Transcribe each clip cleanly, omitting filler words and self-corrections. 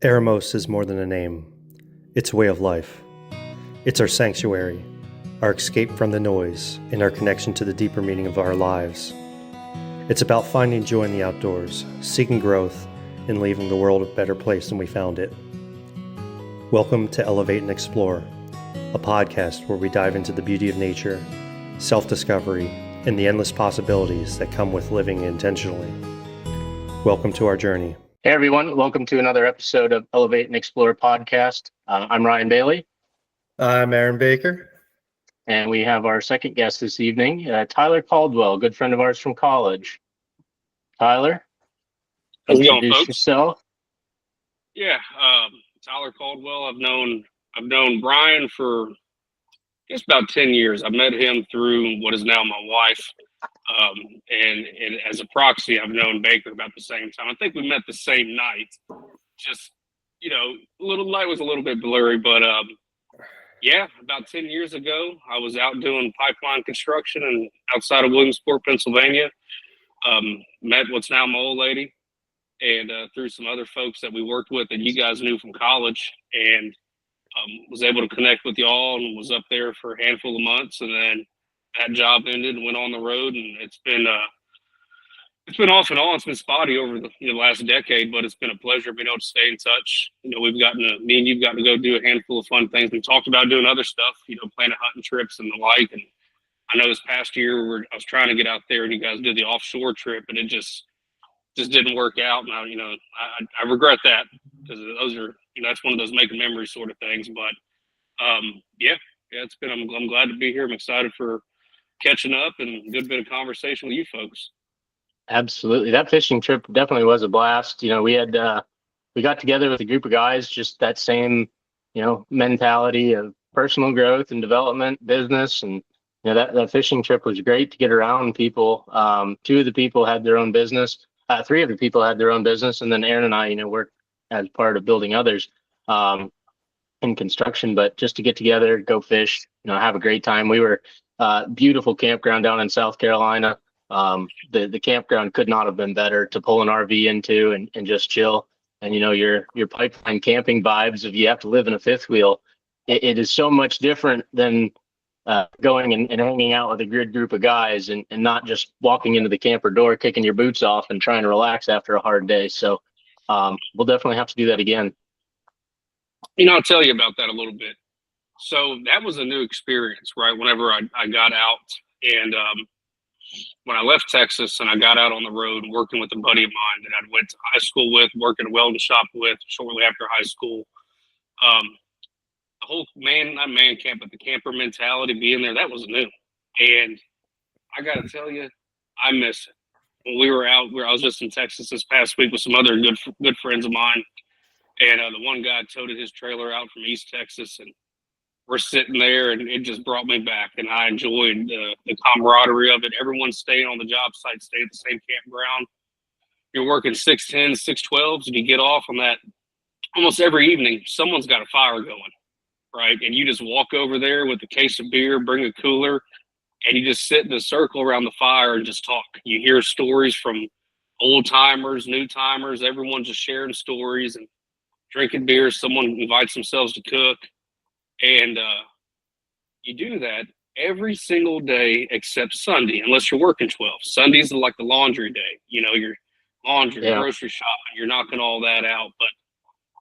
Eremos is more than a name. It's a way of life. It's our sanctuary, our escape from the noise, and our connection to the deeper meaning of our lives. It's about finding joy in the outdoors, seeking growth, and leaving the world a better place than we found it. Welcome to Elevate and Explore, a podcast where we dive into the beauty of nature, self-discovery, and the endless possibilities that come with living intentionally. Welcome to our journey. Hey everyone, welcome to another episode of Elevate and Explore podcast. I'm Ryan Bailey. I'm Aaron Baker. And we have our second guest this evening, Tyler Caldwell, a good friend of ours from college. Tyler, How's it going, introduce folks? yourself. Yeah, Tyler Caldwell. I've known Brian for just about 10 years. I met him through what is now my wife. And as a proxy, I've known Baker about the same time. I think we met the same night. Just, night was a little bit blurry, but yeah, about 10 years ago, I was out doing pipeline construction and outside of Williamsport, Pennsylvania. Met what's now my old lady, and through some other folks that we worked with that you guys knew from college, and was able to connect with y'all and was up there for a handful of months, and then that job ended and went on the road, and it's been off and on. It's been spotty over the last decade, but it's been a pleasure being able to stay in touch. Me and you've gotten to go do a handful of fun things. We talked about doing other stuff, planning hunting trips and the like. And I know this past year I was trying to get out there, and you guys did the offshore trip, and it just didn't work out. And I regret that, because those are that's one of those make a memory sort of things. But yeah, it's been. I'm glad to be here. I'm excited for catching up and a good bit of conversation with you folks. Absolutely. That fishing trip definitely was a blast. We got together with a group of guys, just that same, mentality of personal growth and development, business. And, that fishing trip was great to get around people. Two of the people had their own business. Three of the people had their own business. And then Aaron and I, worked as part of building others in construction. But just to get together, go fish, have a great time. We were beautiful campground down in South Carolina. The campground could not have been better to pull an RV into and just chill. And your pipeline camping vibes of you have to live in a fifth wheel. It is so much different than going and hanging out with a good group of guys and not just walking into the camper door, kicking your boots off and trying to relax after a hard day. So we'll definitely have to do that again. I'll tell you about that a little bit. So that was a new experience, right? Whenever I got out, and when I left Texas and I got out on the road working with a buddy of mine that I went to high school with, working a welding shop with shortly after high school, the whole not man camp, but the camper mentality being there, that was new. And I got to tell you, I miss it. When we were out, I was just in Texas this past week with some other good friends of mine. And the one guy toted his trailer out from East Texas, and we're sitting there, and it just brought me back. And I enjoyed the camaraderie of it. Everyone staying on the job site, stay at the same campground. You're working 610s, 612s, and you get off on that almost every evening. Someone's got a fire going, right? And you just walk over there with a case of beer, bring a cooler, and you just sit in a circle around the fire and just talk. You hear stories from old timers, new timers. Everyone just sharing stories and drinking beer. Someone invites themselves to cook. And you do that every single day except Sunday, unless you're working 12. Sundays are like the laundry day. Your laundry, grocery shopping, you're knocking all that out. But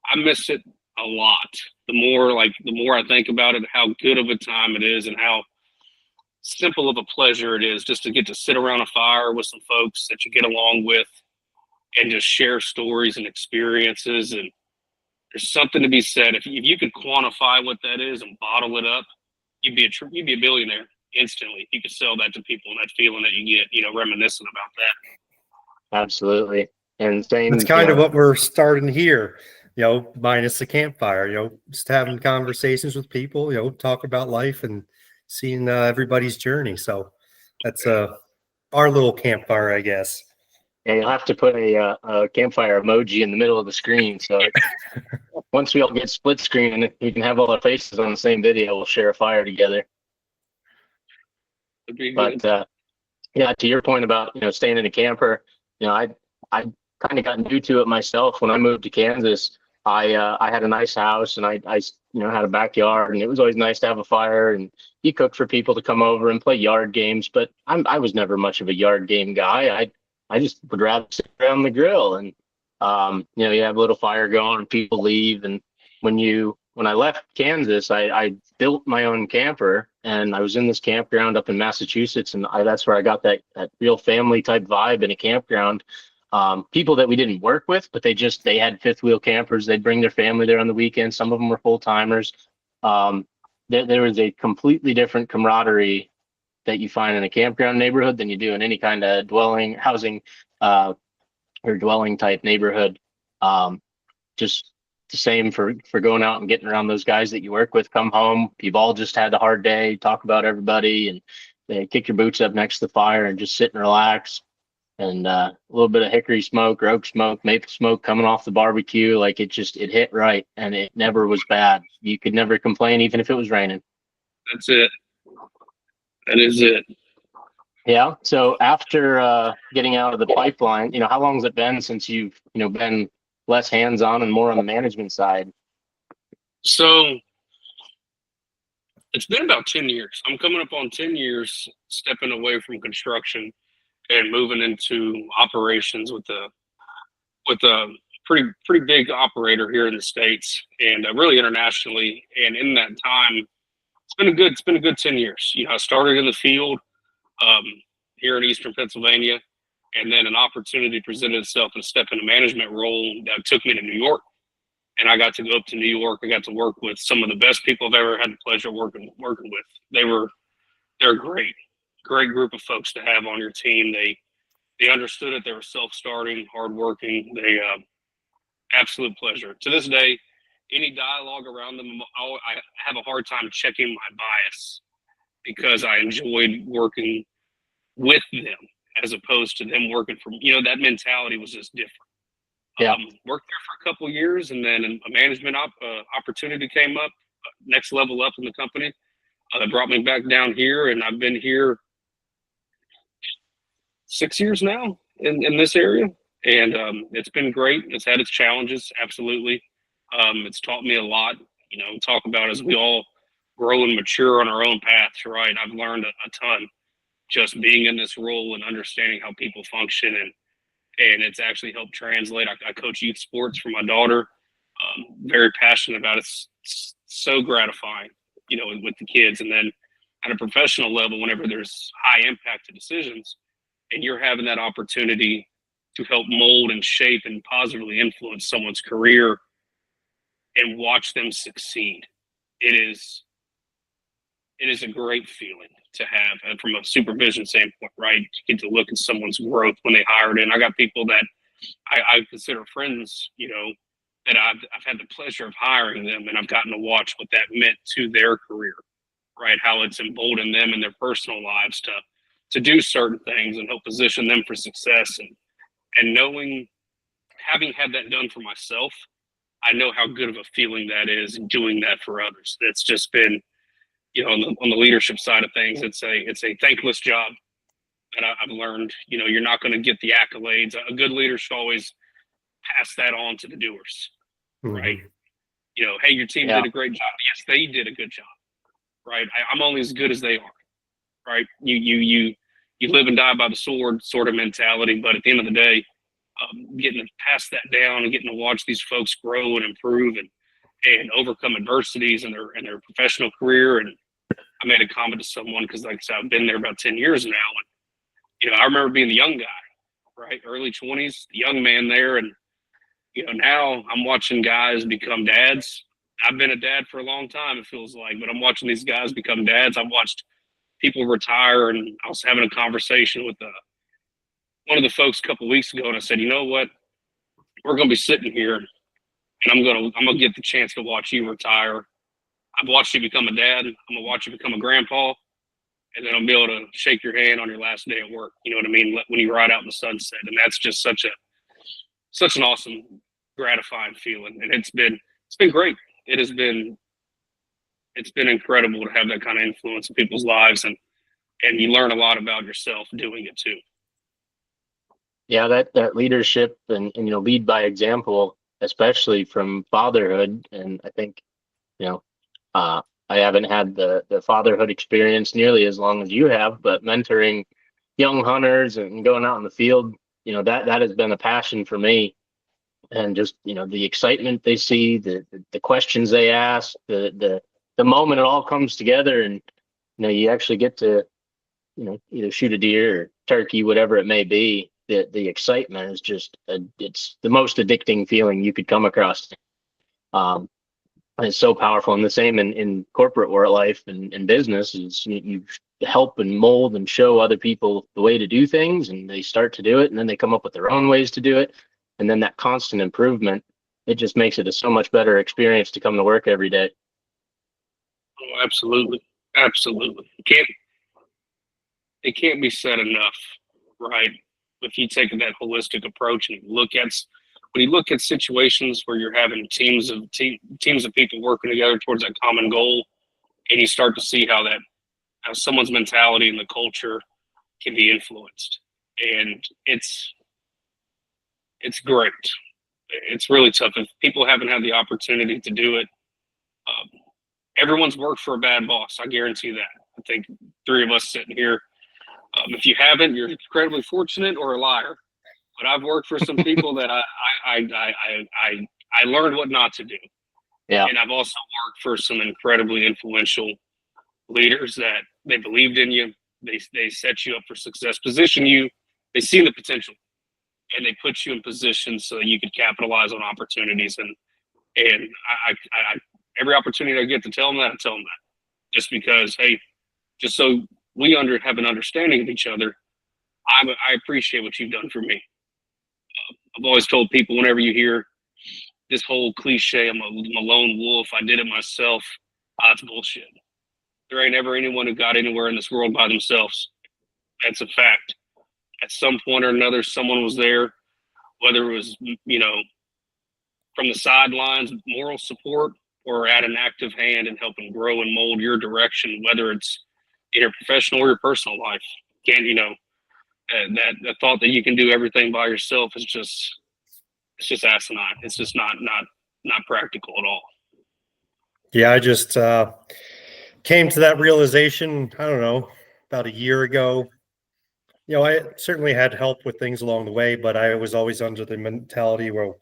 I miss it a lot. The more I think about it, how good of a time it is and how simple of a pleasure it is just to get to sit around a fire with some folks that you get along with and just share stories and experiences. And there's something to be said. If you could quantify what that is and bottle it up, you'd be a billionaire instantly. You could sell that to people, and that feeling that you get, reminiscent about that. Absolutely. And same. That's kind of what we're starting here, minus the campfire, just having conversations with people, talk about life and seeing everybody's journey. So that's our little campfire, I guess. And you'll have to put a campfire emoji in the middle of the screen. So once we all get split screen and we can have all our faces on the same video, we'll share a fire together. But yeah, to your point about, staying in a camper, I kind of got new to it myself when I moved to Kansas. I had a nice house, and I had a backyard, and it was always nice to have a fire, and you cook for people to come over and play yard games. But I was never much of a yard game guy. I just would rather sit around the grill, and you have a little fire going, and people leave. And when I left Kansas, I built my own camper, and I was in this campground up in Massachusetts, and that's where I got that real family type vibe in a campground. People that we didn't work with, but they had fifth wheel campers. They'd bring their family there on the weekend. Some of them were full timers. There was a completely different camaraderie that you find in a campground neighborhood than you do in any kind of housing, or dwelling type neighborhood. Just the same for going out and getting around those guys that you work with. Come home, you've all just had a hard day, talk about everybody, and they kick your boots up next to the fire and just sit and relax. And a little bit of hickory smoke or oak smoke, maple smoke coming off the barbecue. Like it hit right, and it never was bad. You could never complain, even if it was raining. That's it. That is it. Yeah. So after getting out of the pipeline, how long has it been since you've been less hands-on and more on the management side? So it's been about 10 years. I'm coming up on 10 years stepping away from construction and moving into operations with a pretty big operator here in the States, and really internationally. And in that time, it's been a good 10 years. I started in the field here in Eastern Pennsylvania, and then an opportunity presented itself and step in a management role that took me to New York. And I got to go up to New York. I got to work with some of the best people I've ever had the pleasure of working with. They're great group of folks to have on your team. They understood it. They were self-starting, hardworking. They absolute pleasure. To this day, any dialogue around them, I have a hard time checking my bias because I enjoyed working with them as opposed to them working for me. That mentality was just different. Yeah. Worked there for a couple of years, and then a management opportunity came up, next level up in the company. That brought me back down here, and I've been here 6 years now in this area, and it's been great. It's had its challenges, absolutely. It's taught me a lot. Talk about as we all grow and mature on our own paths, right? I've learned a ton just being in this role and understanding how people function, and it's actually helped translate. I coach youth sports for my daughter. Very passionate about it. It's so gratifying, with the kids. And then at a professional level, whenever there's high impact decisions and you're having that opportunity to help mold and shape and positively influence someone's career and watch them succeed, it is a great feeling to have. And from a supervision standpoint, right? You get to look at someone's growth when they hired in. I got people that I consider friends, that I've had the pleasure of hiring them, and I've gotten to watch what that meant to their career, right? How it's emboldened them in their personal lives to do certain things and help position them for success. And knowing, having had that done for myself, I know how good of a feeling that is doing that for others. That's just been, on the leadership side of things, it's a thankless job. And I've learned, you're not going to get the accolades. A good leader should always pass that on to the doers, right? Hey, your team did a great job. Yes, they did a good job, right? I'm only as good as they are, right? You live and die by the sword sort of mentality. But at the end of the day, getting to pass that down and getting to watch these folks grow and improve and overcome adversities in their professional career. And I made a comment to someone because, like I said, I've been there about 10 years now. And, I remember being the young guy, right? Early 20s, the young man there. And, now I'm watching guys become dads. I've been a dad for a long time, it feels like, but I'm watching these guys become dads. I've watched people retire, and I was having a conversation with one of the folks a couple of weeks ago, and I said, you know what? We're going to be sitting here, and I'm going to get the chance to watch you retire. I've watched you become a dad. I'm going to watch you become a grandpa, and then I'll be able to shake your hand on your last day at work. You know what I mean? When you ride out in the sunset. And that's just such an awesome, gratifying feeling. And it's been great. It's been incredible to have that kind of influence in people's lives, and you learn a lot about yourself doing it too. Yeah, that leadership and lead by example especially from fatherhood. And I think, you know, I haven't had the fatherhood experience nearly as long as you have, but mentoring young hunters and going out in the field, that has been a passion for me. And just, the excitement they see, the questions they ask, the moment it all comes together, and you actually get to, either shoot a deer or turkey, whatever it may be. The excitement is just it's the most addicting feeling you could come across. And it's so powerful. And the same in corporate world life and business is you help and mold and show other people the way to do things, and they start to do it, and then they come up with their own ways to do it. And then that constant improvement, it just makes it a so much better experience to come to work every day. Oh, absolutely. Absolutely. It can't be said enough, right? If you take that holistic approach and when you look at situations where you're having teams of people working together towards that common goal, and you start to see how someone's mentality and the culture can be influenced, and it's great. It's really tough if people haven't had the opportunity to do it. Everyone's worked for a bad boss. I guarantee that. I think three of us sitting here. If you haven't, you're incredibly fortunate or a liar. But I've worked for some people that I learned what not to do. Yeah. And I've also worked for some incredibly influential leaders that they believed in you. They set you up for success, position you. They see the potential, and they put you in position so that you could capitalize on opportunities. And I every opportunity I get to tell them that, I tell them that. Just because, hey, just so we have an understanding of each other, I appreciate what you've done for me. I've always told people, whenever you hear this whole cliche, I'm a lone wolf, I did it myself, that's bullshit. There ain't ever anyone who got anywhere in this world by themselves. That's a fact. At some point or another, someone was there, whether it was, from the sidelines, moral support, or at an active hand and helping grow and mold your direction, whether it's in your professional or your personal life. That thought that you can do everything by yourself is it's just asinine. It's just not practical at all. Yeah, I just came to that realization, I don't know, about a year ago. I certainly had help with things along the way, but I was always under the mentality where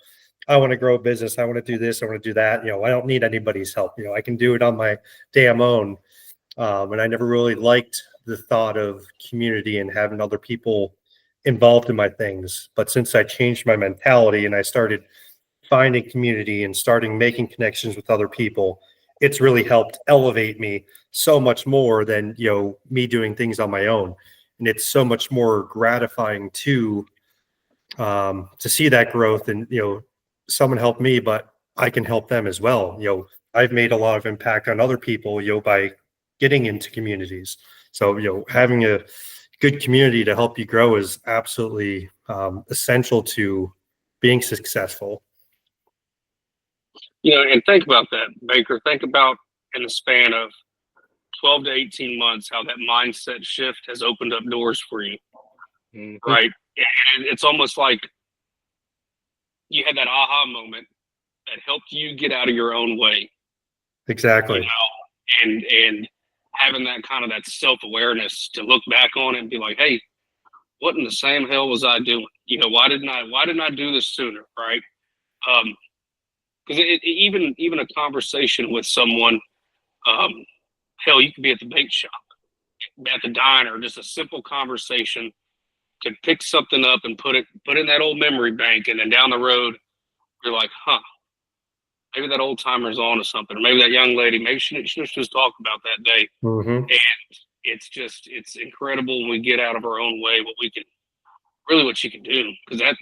I want to grow a business. I want to do this. I want to do that. I don't need anybody's help. I can do it on my damn own. And I never really liked the thought of community and having other people involved in my things. But since I changed my mentality and I started finding community and starting making connections with other people, it's really helped elevate me so much more than, me doing things on my own. And it's so much more gratifying to see that growth and, someone helped me, but I can help them as well. I've made a lot of impact on other people, by getting into communities. So, having a good community to help you grow is absolutely essential to being successful. And think about that, Baker. Think about in the span of 12 to 18 months, how that mindset shift has opened up doors for you, right? And it's almost like you had that aha moment that helped you get out of your own way. Exactly. And having that self-awareness to look back on it and be like, hey, what in the same hell was I doing? Why didn't I do this sooner? Right. Because even a conversation with someone, hell, you could be at the bake shop, at the diner, just a simple conversation could pick something up and put it in that old memory bank, and then down the road, you're like, maybe that old timer's on to something, or maybe that young lady, maybe she just talked about that day. Mm-hmm. And it's incredible when we get out of our own way, what you can do, because I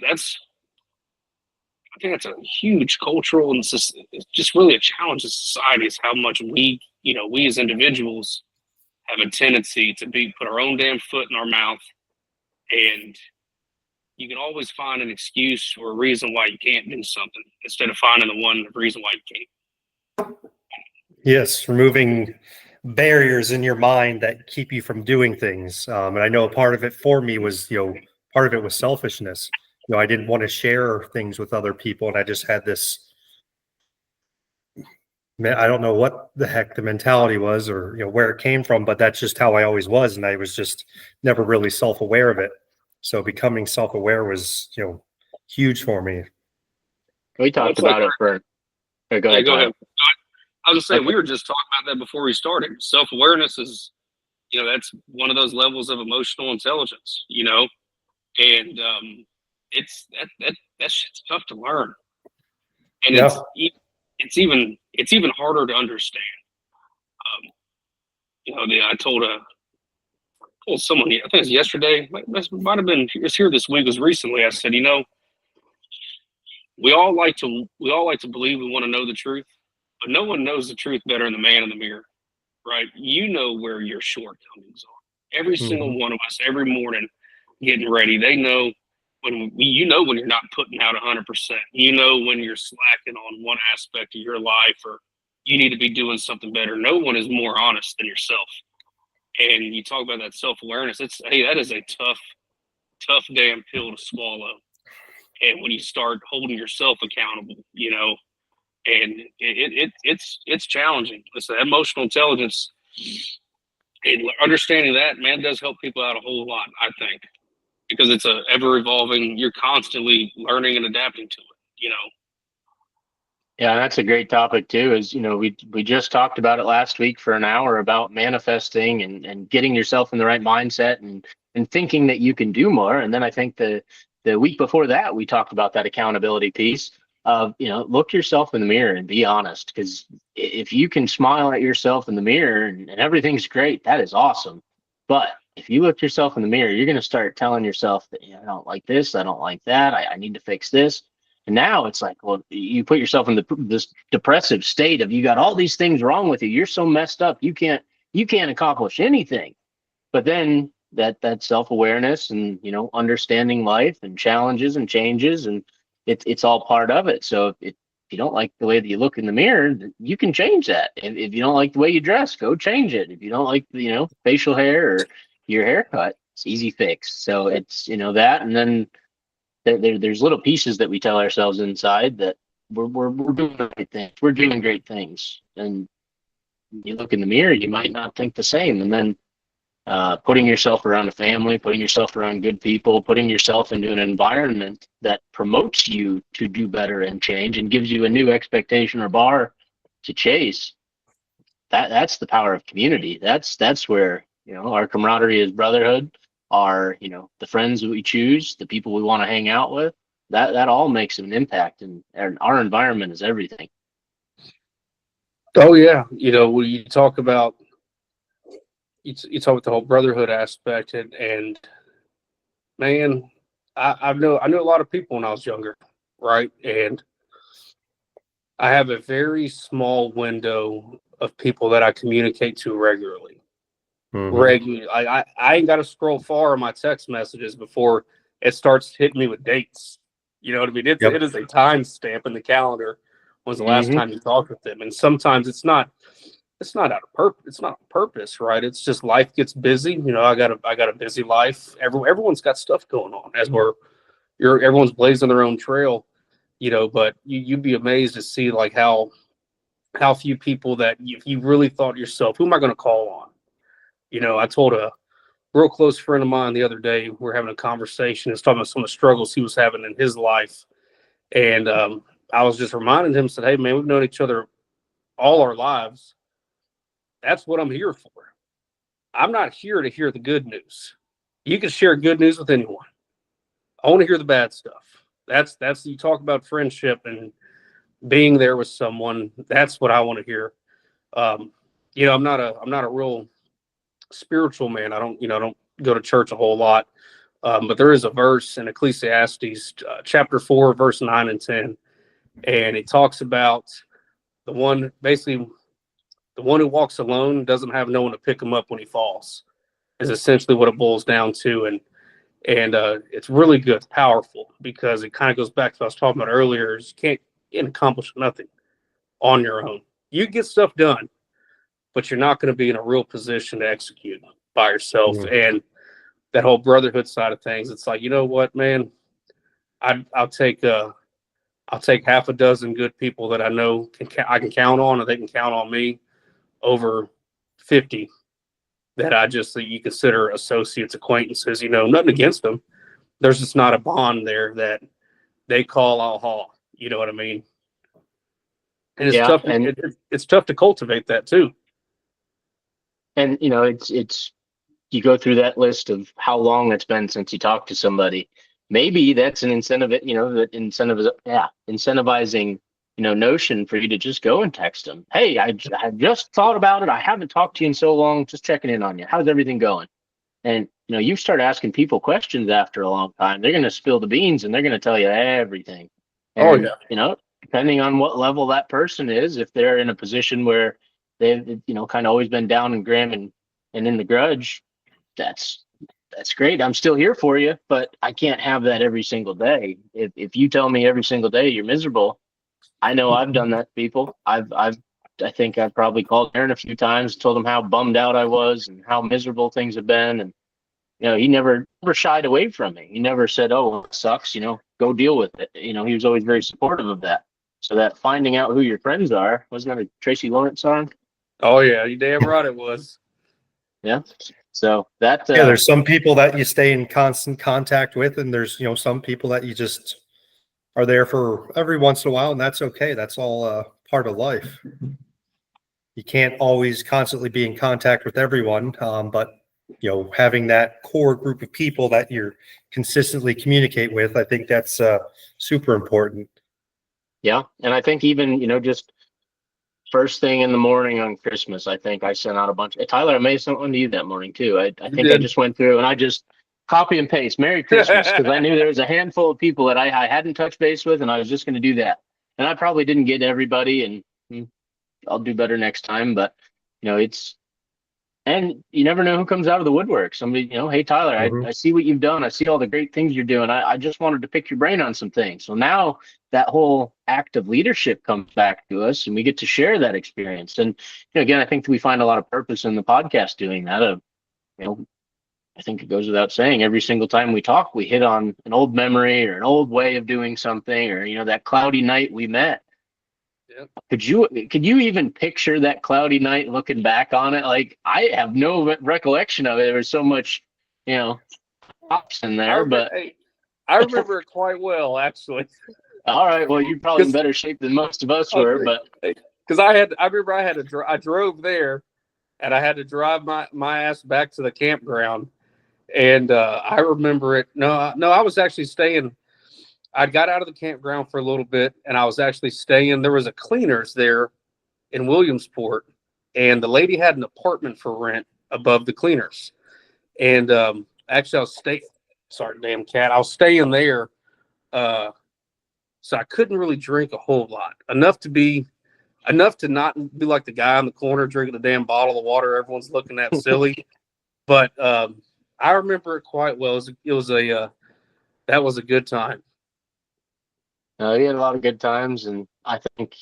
think that's a huge cultural and it's just really a challenge in society, is how much we as individuals have a tendency to put our own damn foot in our mouth, and you can always find an excuse or a reason why you can't do something instead of finding the reason why you can't. Yes, removing barriers in your mind that keep you from doing things. And I know part of it for me was, part of it was selfishness. I didn't want to share things with other people, and I just had this. I don't know what the heck the mentality was, or where it came from, but that's just how I always was, and I was just never really self-aware of it. So becoming self-aware was, huge for me. We talked about it for. Go ahead. Go ahead. I was gonna say, we were just talking about that before we started. Self-awareness is, that's one of those levels of emotional intelligence, and it's that shit's tough to learn, and it's even harder to understand. I told someone, I think it was yesterday, might have been, it's here this week, it was recently. I said, we all like to believe we want to know the truth, but no one knows the truth better than the man in the mirror, right? You know where your shortcomings are. Every single one of us, every morning, getting ready, they know when you're not putting out 100%. You know when you're slacking on one aspect of your life, or you need to be doing something better. No one is more honest than yourself. And you talk about that self-awareness. That is a tough damn pill to swallow. And when you start holding yourself accountable, and it's challenging. Listen, emotional intelligence and understanding that, man, does help people out a whole lot, I think, because it's a ever evolving. You're constantly learning and adapting to it. Yeah, that's a great topic too. Is we just talked about it last week for an hour about manifesting and getting yourself in the right mindset and thinking that you can do more. And then I think the week before that we talked about that accountability piece of look yourself in the mirror and be honest, because if you can smile at yourself in the mirror and everything's great, that is awesome. But if you look yourself in the mirror, you're going to start telling yourself that I don't like this, I don't like that, I need to fix this. And now it's like, well, you put yourself in this depressive state of you got all these things wrong with you. You're so messed up. You can't accomplish anything. But then that self-awareness and, understanding life and challenges and changes, and it's all part of it. So if you don't like the way that you look in the mirror, you can change that. If you don't like the way you dress, go change it. If you don't like facial hair or your haircut, it's easy fix. So it's that, and then there's little pieces that we tell ourselves inside that we're doing the right things. We're doing great things. And you look in the mirror, you might not think the same. And then putting yourself around a family, putting yourself around good people, putting yourself into an environment that promotes you to do better and change and gives you a new expectation or bar to chase. That's the power of community. That's where our camaraderie is brotherhood. Are the friends that we choose, the people we want to hang out with, that all makes an impact, and our environment is everything. Oh yeah, when you talk about you talk about the whole brotherhood aspect, and man, I know a lot of people when I was younger, right? And I have a very small window of people that I communicate to regularly. Regularly, I ain't got to scroll far in my text messages before it starts hitting me with dates. You know what I mean? It is a time stamp in the calendar. When's the last time you talked with them? And sometimes it's not out of purpose. It's not on purpose, right? It's just life gets busy. I got a busy life. Everyone's got stuff going on as everyone's blazing their own trail. But you'd be amazed to see like how few people that if you really thought yourself, who am I going to call on? I told a real close friend of mine the other day, we were having a conversation. He was talking about some of the struggles he was having in his life. And I was just reminding him, said, hey, man, we've known each other all our lives. That's what I'm here for. I'm not here to hear the good news. You can share good news with anyone. I want to hear the bad stuff. That's you talk about friendship and being there with someone. That's what I want to hear. I'm not a real spiritual man. I don't go to church a whole lot. But there is a verse in Ecclesiastes chapter 4, verse 9 and 10. And it talks about the one who walks alone doesn't have no one to pick him up when he falls, is essentially what it boils down to. And it's really good. It's powerful because it kind of goes back to what I was talking about earlier. Is you can't accomplish nothing on your own. You get stuff done, but you're not going to be in a real position to execute by yourself. And that whole brotherhood side of things, it's like, you know what, man, I'll take half a dozen good people that I know I can count on, and they can count on me, over 50 that you consider associates, acquaintances. Nothing against them. There's just not a bond there that they call, I'll haul. You know what I mean? And it's Yeah, tough. and It's tough to cultivate that too. it's you go through that list of how long it's been since you talked to somebody. Maybe that's an incentive, incentivizing, notion for you to just go and text them. Hey, I just thought about it. I haven't talked to you in so long. Just checking in on you. How's everything going? And you start asking people questions after a long time. They're going to spill the beans and they're going to tell you everything. Oh And yeah. depending on what level that person is, if they're in a position where they've kind of always been down and grim and in the grudge, that's great. I'm still here for you, but I can't have that every single day. If you tell me every single day you're miserable, I know I've done that to people. I think I've probably called Aaron a few times, told him how bummed out I was and how miserable things have been. And, he never shied away from me. He never said, oh, it sucks, go deal with it. He was always very supportive of that. So that finding out who your friends are, wasn't that a Tracy Lawrence song? Oh yeah, you damn right it was. Yeah. So that, Yeah, there's some people that you stay in constant contact with, and there's, some people that you just are there for every once in a while, and that's okay. That's all part of life. You can't always constantly be in contact with everyone, but having that core group of people that you're consistently communicate with, I think that's super important. yeah. And I think even, just first thing in the morning on Christmas, I think I sent out a bunch. Tyler, I may have sent one to you that morning too. I think I just went through and I just copy and paste Merry Christmas, because I knew there was a handful of people that I hadn't touched base with, and I was just going to do that. And I probably didn't get everybody, and I'll do better next time. But and you never know who comes out of the woodwork. Somebody, hey Tyler, I see what you've done. I see all the great things you're doing. I just wanted to pick your brain on some things. So now that whole act of leadership comes back to us, and we get to share that experience. And again, I think we find a lot of purpose in the podcast doing that. I think it goes without saying, every single time we talk, we hit on an old memory or an old way of doing something, or that cloudy night we met. Yep. Could you even picture that cloudy night looking back on it? Like, I have no recollection of it. There was so much, hops in there, but I remember it quite well, actually. All right. Well, you're probably in better shape than most of us were, but because I drove there, and I had to drive my ass back to the campground, and I remember it. No, I was actually staying. I got out of the campground for a little bit, and I was actually staying. There was a cleaners there in Williamsport, and the lady had an apartment for rent above the cleaners. And actually, I was staying. Sorry, damn cat. I was staying there, so I couldn't really drink a whole lot. Enough to not be like the guy in the corner drinking a damn bottle of water everyone's looking at silly. But I remember it quite well. That was a good time. We had a lot of good times, and I think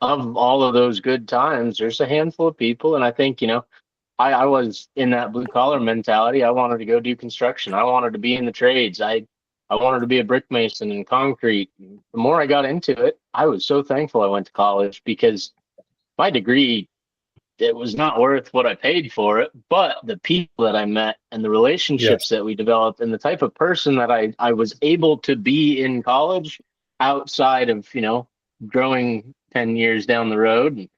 of all of those good times, there's a handful of people, and I think I was in that blue collar mentality. I wanted to go do construction. I wanted to be in the trades. I wanted to be a brick mason in concrete. The more I got into it, I was so thankful I went to college, because my degree, it was not worth what I paid for it, but the people that I met and the relationships that we developed and the type of person that I was able to be in college, outside of, growing 10 years down the road and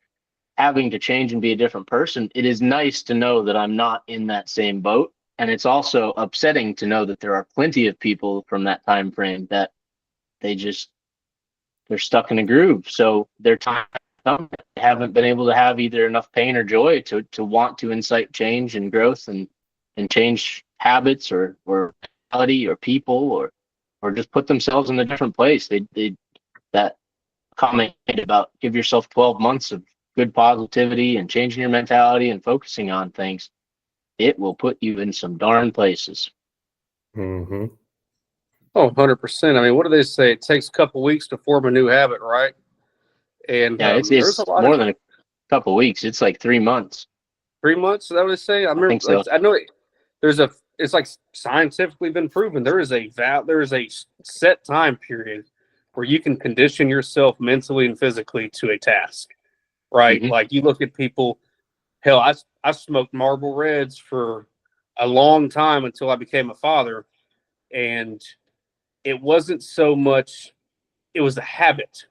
having to change and be a different person. It is nice to know that I'm not in that same boat. And it's also upsetting to know that there are plenty of people from that time frame that they're stuck in a groove. So their time haven't been able to have either enough pain or joy to want to incite change and growth and change habits or reality or people or just put themselves in a different place. That comment about give yourself 12 months of good positivity and changing your mentality and focusing on things, it will put you in some darn places. Mm-hmm. Oh, 100%. I mean, what do they say? It takes a couple weeks to form a new habit, right? And yeah, it's there's a lot more than a couple weeks. It's like 3 months. 3 months. Is that what they say? I remember. think so. I know there's it's like scientifically been proven. There is a set time period where you can condition yourself mentally and physically to a task, right? Mm-hmm. Like you look at people. Hell, I smoked Marlboro Reds for a long time until I became a father, and it wasn't so much. It was the habit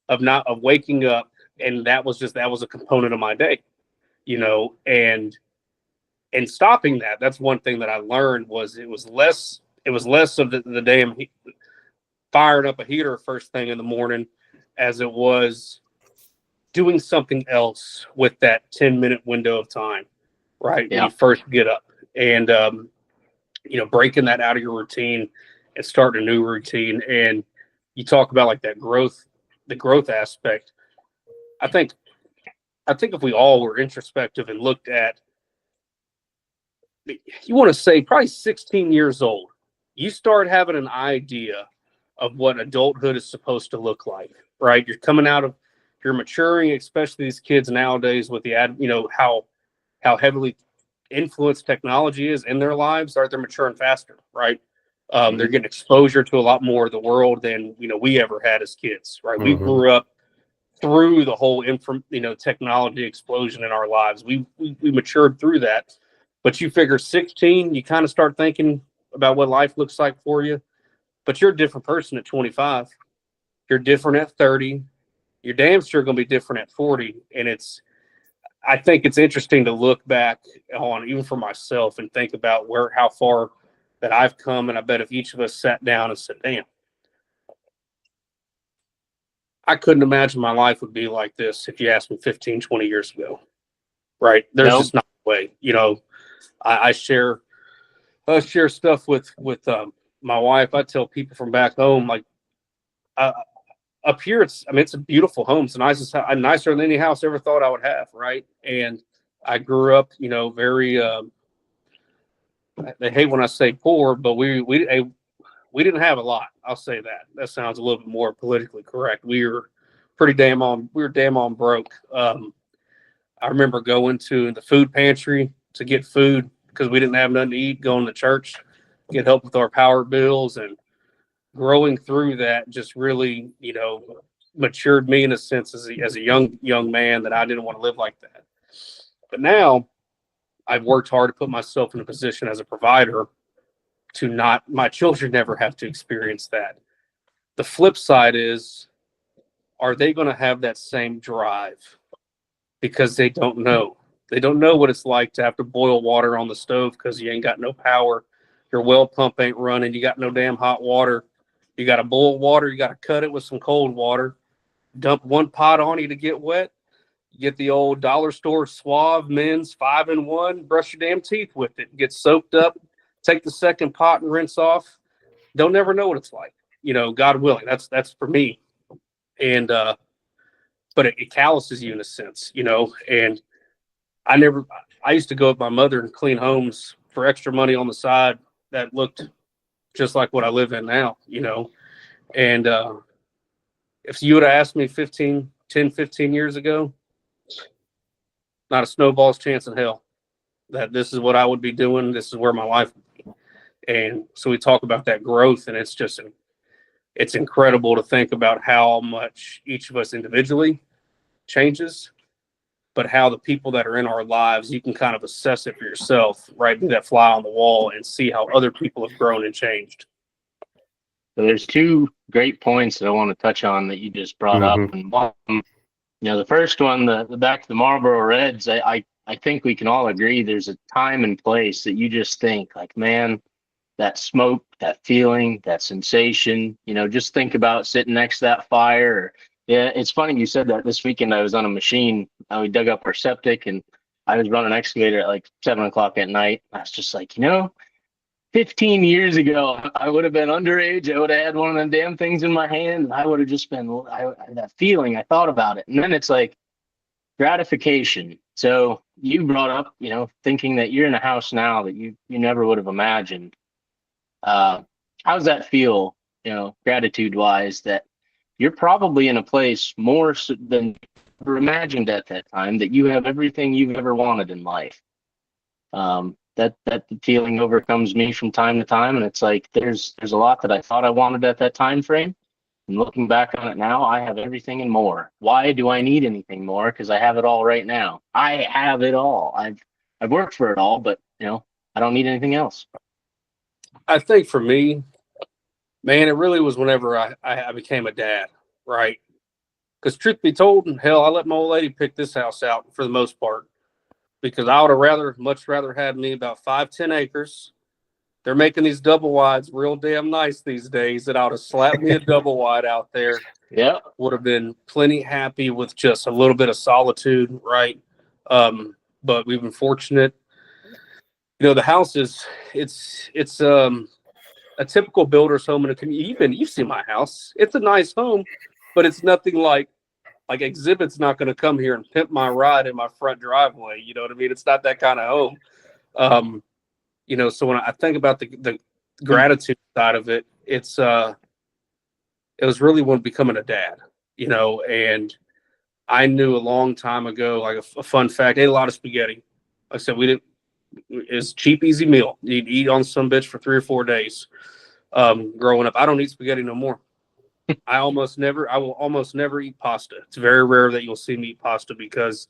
of waking up, and that was a component of my day, and stopping that. That's one thing that I learned was it was less of the damn firing up a heater first thing in the morning as it was doing something else with that 10-minute window of time, right? When Yeah. you first get up, and breaking that out of your routine and starting a new routine. And you talk about like that growth, the growth aspect. I think if we all were introspective and looked at, you want to say probably 16 years old, you start having an idea of what adulthood is supposed to look like, right? You're maturing, especially these kids nowadays with how heavily influenced technology is in their lives. Right? They're maturing faster, right? They're getting exposure to a lot more of the world than we ever had as kids, right? We grew up through the whole technology explosion in our lives. We matured through that. But you figure 16, you kind of start thinking about what life looks like for you. But you're a different person at 25. You're different at 30. You're damn sure going to be different at 40. And I think it's interesting to look back on, even for myself, and think about how far that I've come. And I bet if each of us sat down and said, damn, I couldn't imagine my life would be like this if you asked me 15, 20 years ago, right? There's Nope. just not a way. I share stuff with my wife. I tell people from back home, like, up here, it's a beautiful home. It's the nicest, nicer than any house I ever thought I would have, right? And I grew up, very. They hate when I say poor, but we didn't have a lot. I'll say that. That sounds a little bit more politically correct. We were damn on broke. I remember going to the food pantry to get food because we didn't have nothing to eat. Going to church, get help with our power bills, and growing through that just really, matured me in a sense as a young man that I didn't want to live like that. But now I've worked hard to put myself in a position as a provider to not my children never have to experience that. The flip side is, are they going to have that same drive? Because they don't know. They don't know what it's like to have to boil water on the stove because you ain't got no power. Your well pump ain't running. You got no damn hot water. You got to boil water. You got to cut it with some cold water. Dump one pot on you to get wet. You get the old dollar store Suave Men's 5-in-1. Brush your damn teeth with it. Get soaked up. Take the second pot and rinse off. They'll never know what it's like. God willing. That's for me. And but it calluses you in a sense. And I used to go with my mother and clean homes for extra money on the side that looked just like what I live in now, and if you would have asked me 15 years ago, not a snowball's chance in hell that this is what I would be doing. This is where my life would be. And so we talk about that growth, and it's incredible to think about how much each of us individually changes, but how the people that are in our lives, you can kind of assess it for yourself, right? Be that fly on the wall and see how other people have grown and changed. So there's two great points that I want to touch on that you just brought up. And one, the first one, the back to the Marlboro Reds, I think we can all agree there's a time and place that you just think like, man, that smoke, that feeling, that sensation, just think about sitting next to that fire. Yeah, it's funny you said that. This weekend I was on a machine. We dug up our septic, and I was running an excavator at like 7:00 at night. I was just like, 15 years ago, I would have been underage. I would have had one of them damn things in my hand, and I would have just been that feeling. I thought about it, and then it's like gratification. So you brought up, thinking that you're in a house now that you never would have imagined. How's that feel, gratitude wise, that you're probably in a place more than ever imagined at that time, that you have everything you've ever wanted in life. that feeling overcomes me from time to time, and it's like there's a lot that I thought I wanted at that time frame. And looking back on it now, I have everything and more. Why do I need anything more? Because I have it all right now. I have it all. I've worked for it all, but I don't need anything else. I think for me, man, it really was whenever I became a dad, right? Because truth be told, hell, I let my old lady pick this house out for the most part, because I would have much rather had me about 5-10 acres. They're making these double wides real damn nice these days, that I would have slapped me a double wide out there. Yeah. Would have been plenty happy with just a little bit of solitude, right? But we've been fortunate. The house it's a typical builder's home in a community. You've seen my house. It's a nice home, but it's nothing like Exhibit's not going to come here and pimp my ride in my front driveway. You know what I mean? It's not that kind of home. So when I think about the gratitude side of it, it was really when becoming a dad, and I knew a long time ago, like a fun fact, I ate a lot of spaghetti. Like I said, it's cheap, easy meal. You'd eat on some bitch for 3 or 4 days. Growing up, I don't eat spaghetti no more. I will almost never eat pasta. It's very rare that you'll see me eat pasta because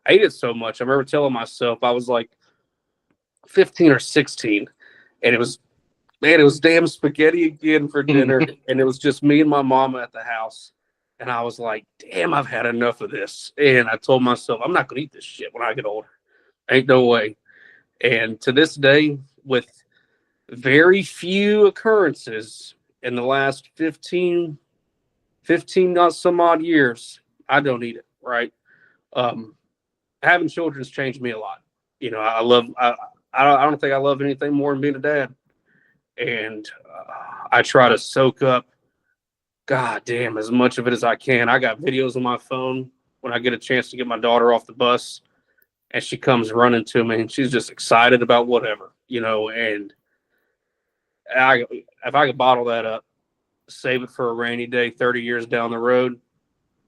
I ate it so much. I remember telling myself I was like 15 or 16, and it was damn spaghetti again for dinner, and it was just me and my mama at the house. And I was like, damn, I've had enough of this. And I told myself, I'm not going to eat this shit when I get older. Ain't no way. And to this day, with very few occurrences in the last 15 not some odd years, I don't eat it, right? Having children's changed me a lot. I don't think I love anything more than being a dad. And I try to soak up, god damn, as much of it as I can. I got videos on my phone when I get a chance to get my daughter off the bus and she comes running to me and she's just excited about whatever, and if I could bottle that up, save it for a rainy day 30 years down the road,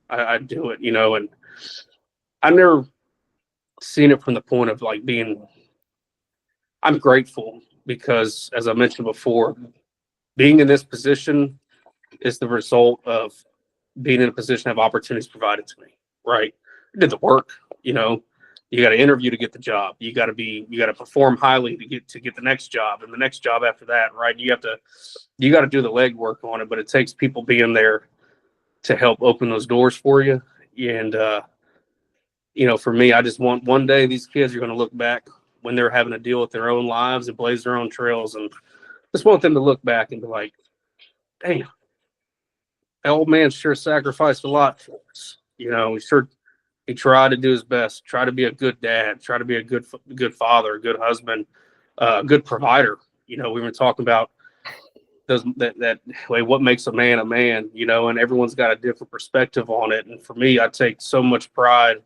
I'd do it, and I've never seen it from the point of like I'm grateful because, as I mentioned before, being in this position is the result of being in a position to have opportunities provided to me, right? I did the work, you got to interview to get the job. You got to perform highly to get the next job and the next job after that, right? You got to do the legwork on it, but it takes people being there to help open those doors for you. And, for me, I just want one day these kids are going to look back when they're having to deal with their own lives and blaze their own trails. And just want them to look back and be like, damn, that old man sure sacrificed a lot for us. He tried to do his best, try to be a good dad, try to be a good father, a good husband, a good provider. We've been talking about that way, what makes a man, and everyone's got a different perspective on it. And for me, I take so much pride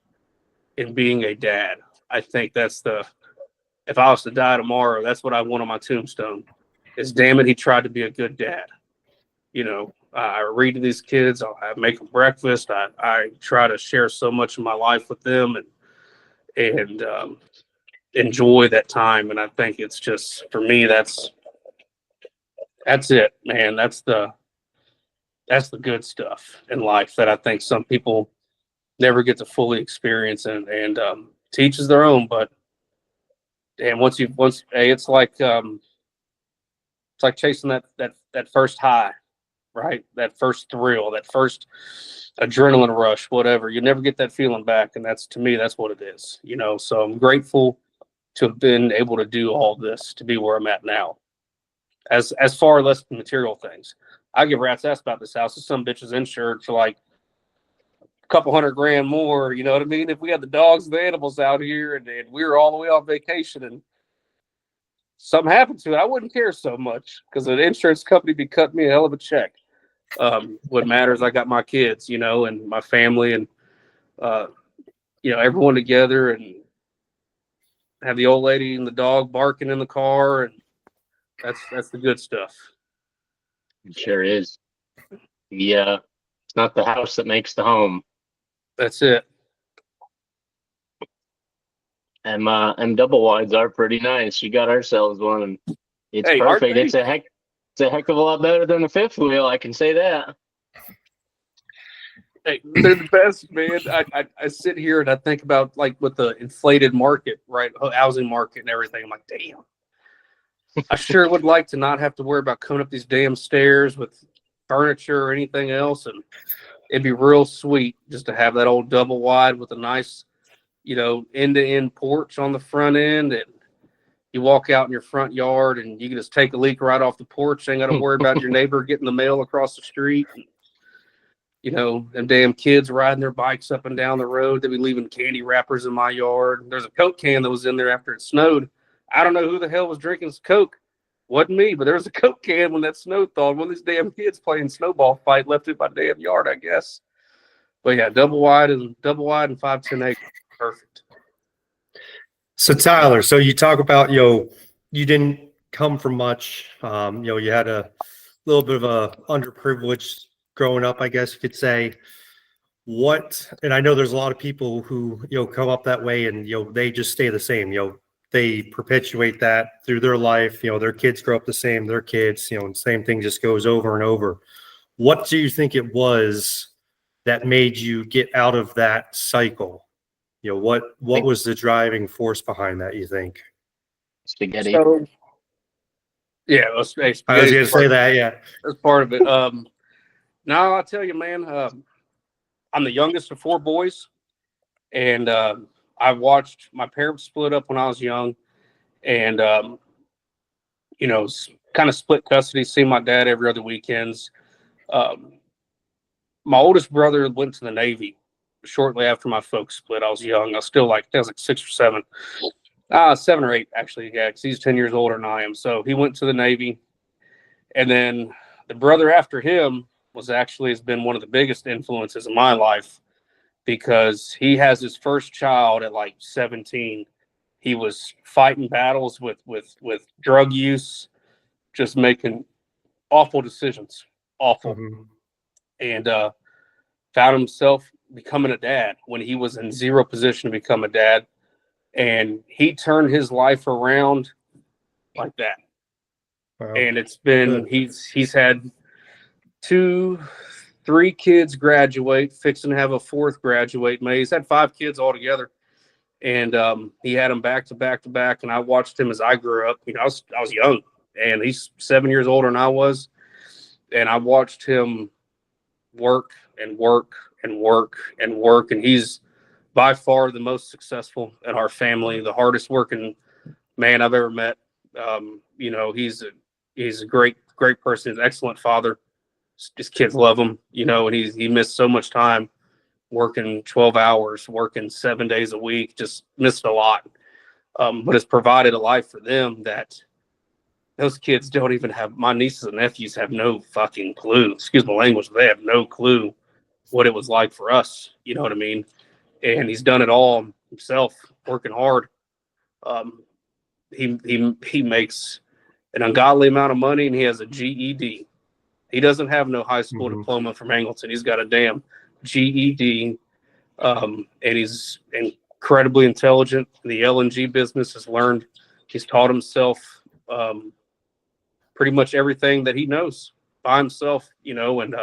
in being a dad. I think if I was to die tomorrow, that's what I want on my tombstone is, damn it, he tried to be a good dad. I read to these kids. I make them breakfast. I try to share so much of my life with them and enjoy that time. And I think it's just, for me, that's it, man. That's the good stuff in life that I think some people never get to fully experience and teaches their own. But and it's like chasing that first high, right? That first thrill, that first adrenaline rush, whatever. You never get that feeling back. And to me, that's what it is, So I'm grateful to have been able to do all this, to be where I'm at now. As far less material things. I give rat's ass about this house. Some bitches insured for like a couple $100,000 more, you know what I mean? If we had the dogs and the animals out here and we were all the way on vacation and something happened to it, I wouldn't care so much because an insurance company be cutting me a hell of a check. What matters, I got my kids, and my family and, everyone together and have the old lady and the dog barking in the car. And that's the good stuff. It sure is. Yeah. It's not the house that makes the home. That's it. And double wides are pretty nice. We got ourselves one, and it's Hey, aren't perfect. they? It's a heck of a lot better than the fifth wheel. I can say that. Hey, they're the best, man. I sit here and I think about like with the inflated market, right? Housing market and everything. I'm like, damn. I sure would like to not have to worry about coming up these damn stairs with furniture or anything else, and it'd be real sweet just to have that old double wide with a nice, end-to-end porch on the front end, and you walk out in your front yard and you can just take a leak right off the porch. Ain't got to worry about your neighbor getting the mail across the street. Them damn kids riding their bikes up and down the road. They'd be leaving candy wrappers in my yard. There's a Coke can that was in there after it snowed. I don't know who the hell was drinking Coke. Wasn't me, but there was a Coke can when that snow thawed. One of these damn kids playing snowball fight left it in my damn yard, I guess. But yeah, double wide and 510 acres. Perfect. So Tyler, so you talk about, you didn't come from much. You had a little bit of a underprivileged growing up, I guess you could say. And I know there's a lot of people who, come up that way and, they just stay the same, they perpetuate that through their life. Their kids grow up the same, their kids, and same thing just goes over and over. What do you think it was that made you get out of that cycle? What was the driving force behind that, you think? Spaghetti. So, yeah, I was going to say that, yeah. That's part of it. Now I'll tell you, man, I'm the youngest of four boys, and I watched my parents split up when I was young, and kind of split custody, see my dad every other weekends. My oldest brother went to the Navy shortly after my folks split. I was young. I was like 6 or 7. 7 or 8, actually, yeah, because he's 10 years older than I am. So he went to the Navy. And then the brother after him has been one of the biggest influences in my life, because he has his first child at like 17. He was fighting battles with drug use, just making awful decisions, awful. Mm-hmm. And found himself becoming a dad when he was in zero position to become a dad. And he turned his life around like that. Wow. And it's been, he's had 2, 3 kids graduate, fixing to have a 4th graduate. He's had 5 kids altogether. And he had them back to back to back. And I watched him as I grew up. I was young, and he's 7 years older than I was. And I watched him work and work and work and work. And he's by far the most successful in our family, the hardest working man I've ever met. He's a great person. He's an excellent father. His kids love him, and he missed so much time working 12 hours, working 7 days a week, just missed a lot. But it's provided a life for them that those kids don't even have. My nieces and nephews have no fucking clue. Excuse my language. They have no clue what it was like for us. You know what I mean? And he's done it all himself, working hard. He makes an ungodly amount of money, and he has a GED. He doesn't have no high school diploma from Angleton. He's got a damn GED, and he's incredibly intelligent. The LNG business he's taught himself pretty much everything that he knows by himself, and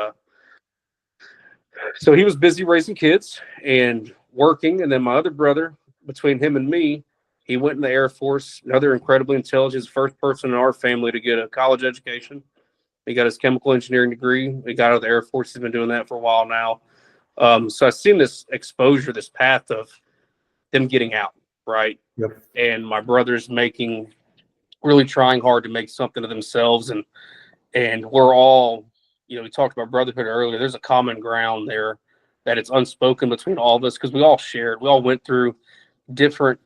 so he was busy raising kids and working. And then my other brother, between him and me, he went in the Air Force, another incredibly intelligent, first person in our family to get a college education. He got his chemical engineering degree. He got out of the Air Force. He's been doing that for a while now. So I've seen this exposure, this path of them getting out, right? Yep. And my brother's really trying hard to make something of themselves. And we're all, we talked about brotherhood earlier. There's a common ground there that it's unspoken between all of us, because we all went through different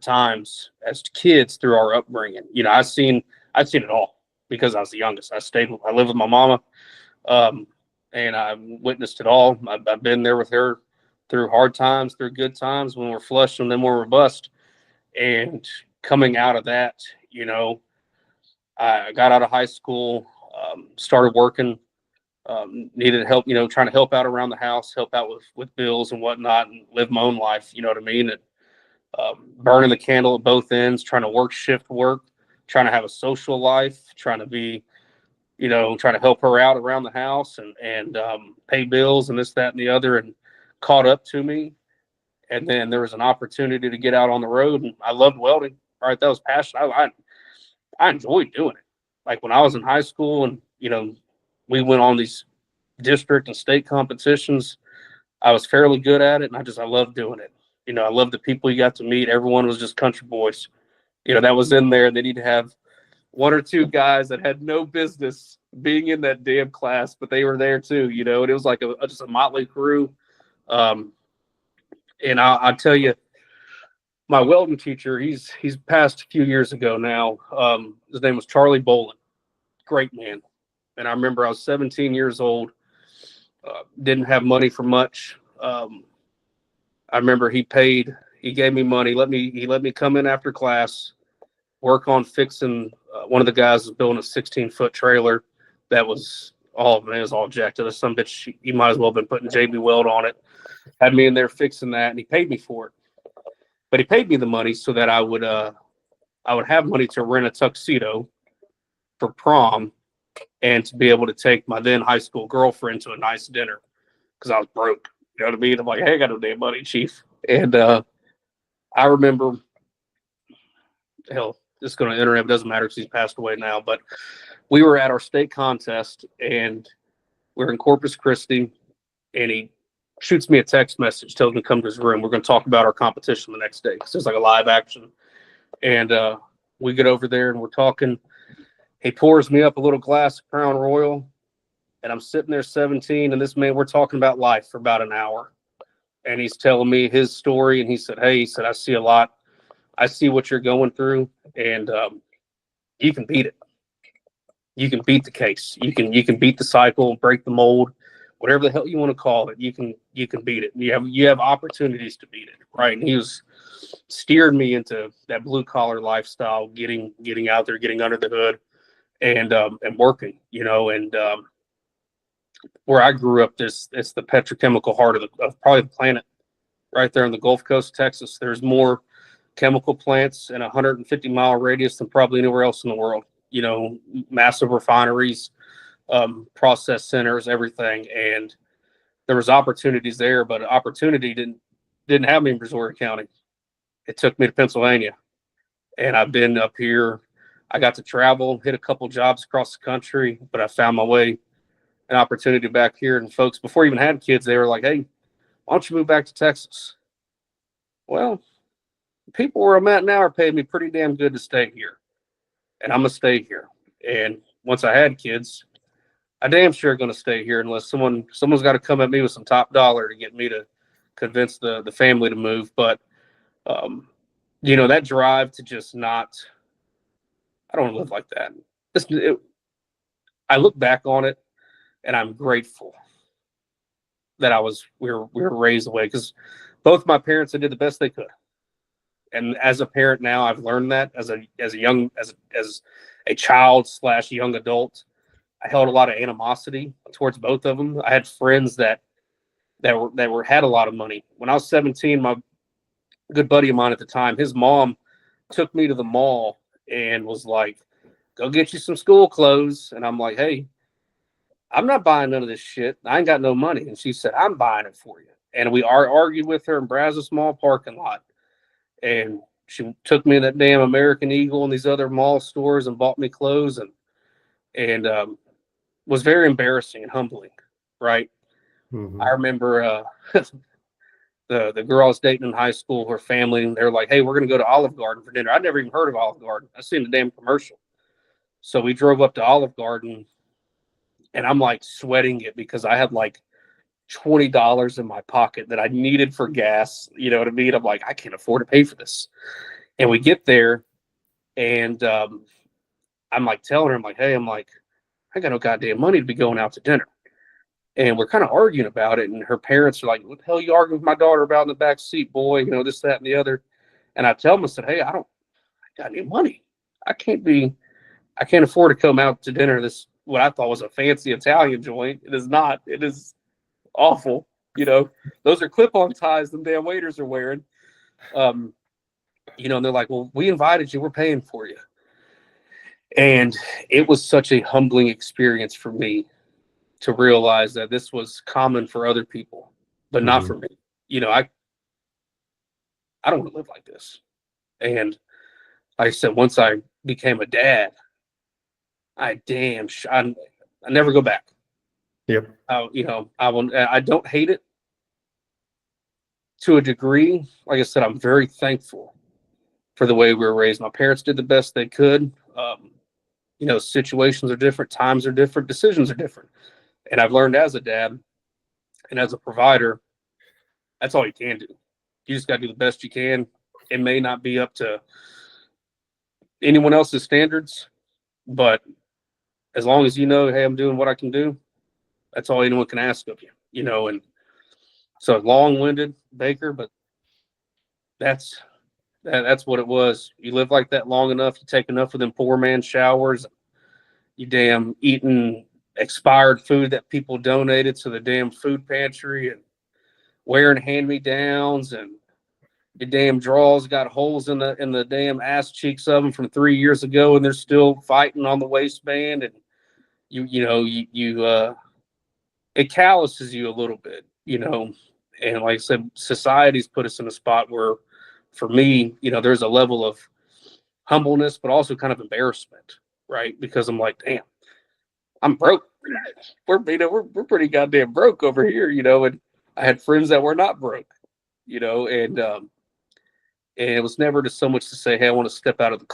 times as kids through our upbringing. I've seen it all because I was the youngest. I lived with my mama, and I witnessed it all. I've been there with her through hard times, through good times, when we're flush and then we're robust. And coming out of that, I got out of high school, started working, needed help, trying to help out around the house, help out with bills and whatnot, and live my own life. You know what I mean? And burning the candle at both ends, trying to work shift work, trying to have a social life, trying to be, trying to help her out around the house and pay bills and this, that, and the other, and caught up to me. And then there was an opportunity to get out on the road, and I loved welding. All right, that was passion. I enjoyed doing it. Like when I was in high school, and we went on these district and state competitions. I was fairly good at it, and I loved doing it. I loved the people you got to meet. Everyone was just country boys. That was in there. They need to have one or two guys that had no business being in that damn class, but they were there too. And it was like just a motley crew. And I'll tell you, my welding teacher, he's passed a few years ago now. His name was Charlie Bolin. Great man. And I remember I was 17 years old, didn't have money for much. I remember he gave me money, he let me come in after class, work on fixing, one of the guys was building a 16-foot trailer that was, it was all jacked up. Some bitch, he might as well have been putting JB Weld on it. Had me in there fixing that, and he paid me for it. But he paid me the money so that I would have money to rent a tuxedo for prom and to be able to take my then high school girlfriend to a nice dinner because I was broke. You know what I mean? I'm like, hey, I got no damn money, chief. And I remember, hell, just going to internet, it doesn't matter because he's passed away now, but we were at our state contest, and we're in Corpus Christi, and he shoots me a text message, tells me to come to his room. We're going to talk about our competition the next day because it's like a live action. And we get over there, and we're talking. He pours me up a little glass of Crown Royal, and I'm sitting there 17, and this man, we're talking about life for about an hour. And he's telling me his story, and he said, I see a lot. I see what you're going through, and you can beat it. You can beat the case. You can beat the cycle, break the mold, whatever the hell you want to call it. You can beat it. You have opportunities to beat it, right? And he was steered me into that blue collar lifestyle, getting out there, getting under the hood, and working, and where I grew up, it's the petrochemical heart of probably the planet, right there in the Gulf Coast of Texas. There's more chemical plants in a 150-mile radius than probably anywhere else in the world. Massive refineries, process centers, everything. And there was opportunities there, but opportunity didn't have me in Brazoria County. It took me to Pennsylvania, and I've been up here. I got to travel, hit a couple jobs across the country, but I found my way an opportunity back here. And folks, before I even had kids, they were like, hey, why don't you move back to Texas? Well, people where I'm at now are paying me pretty damn good to stay here, and I'm going to stay here. And once I had kids, I damn sure going to stay here unless someone's got to come at me with some top dollar to get me to convince the family to move. But, that drive to just not, I don't want to live like that. I look back on it, and I'm grateful that we were raised away, because both my parents, they did the best they could. And as a parent now, I've learned that as a child / young adult, I held a lot of animosity towards both of them. I had friends that had a lot of money. When I was 17, my good buddy of mine at the time, his mom took me to the mall and was like, go get you some school clothes. And I'm like, hey, I'm not buying none of this shit. I ain't got no money. And she said, I'm buying it for you. And we argued with her in Brazos Mall parking lot. And she took me to that damn American Eagle and these other mall stores and bought me clothes, and was very embarrassing and humbling, right? Mm-hmm. I remember the girl I was dating in high school, her family, and they're like, hey, we're going to go to Olive Garden for dinner. I'd never even heard of Olive Garden. I seen the damn commercial. So we drove up to Olive Garden, and I'm like sweating it because I had like $20 in my pocket that I needed for gas. You know what I mean? I'm like, I can't afford to pay for this. And we get there, and I'm like telling her, I'm like, hey, I got no goddamn money to be going out to dinner. And we're kind of arguing about it. And her parents are like, what the hell are you arguing with my daughter about in the back seat, boy? This, that, and the other. And I tell them, I said, hey, I got any money. I can't afford to come out to dinner. This, what I thought was a fancy Italian joint. It is not. It is awful. Those are clip-on ties them damn waiters are wearing. And they're like, well, we invited you, we're paying for you. And it was such a humbling experience for me to realize that this was common for other people, but not for me. I don't want to live like this. And like I said, once I became a dad, I never go back. Yep. I don't hate it to a degree. Like I said, I'm very thankful for the way we were raised. My parents did the best they could. Situations are different, times are different, decisions are different. And I've learned as a dad and as a provider, that's all you can do. You just got to do the best you can. It may not be up to anyone else's standards, but as long as you know, hey, I'm doing what I can do, that's all anyone can ask of you, and so long-winded, Baker, but that's what it was. You live like that long enough, you take enough of them poor man showers, you damn eating expired food that people donated to the damn food pantry and wearing hand-me-downs, and your damn drawers got holes in the damn ass cheeks of them from 3 years ago, and they're still fighting on the waistband, and it calluses you a little bit. And like I said, society's put us in a spot where, for me, there's a level of humbleness, but also kind of embarrassment, right? Because I'm like, damn, I'm broke. We're pretty goddamn broke over here, and I had friends that were not broke, and it was never just so much to say, hey, I want to step out of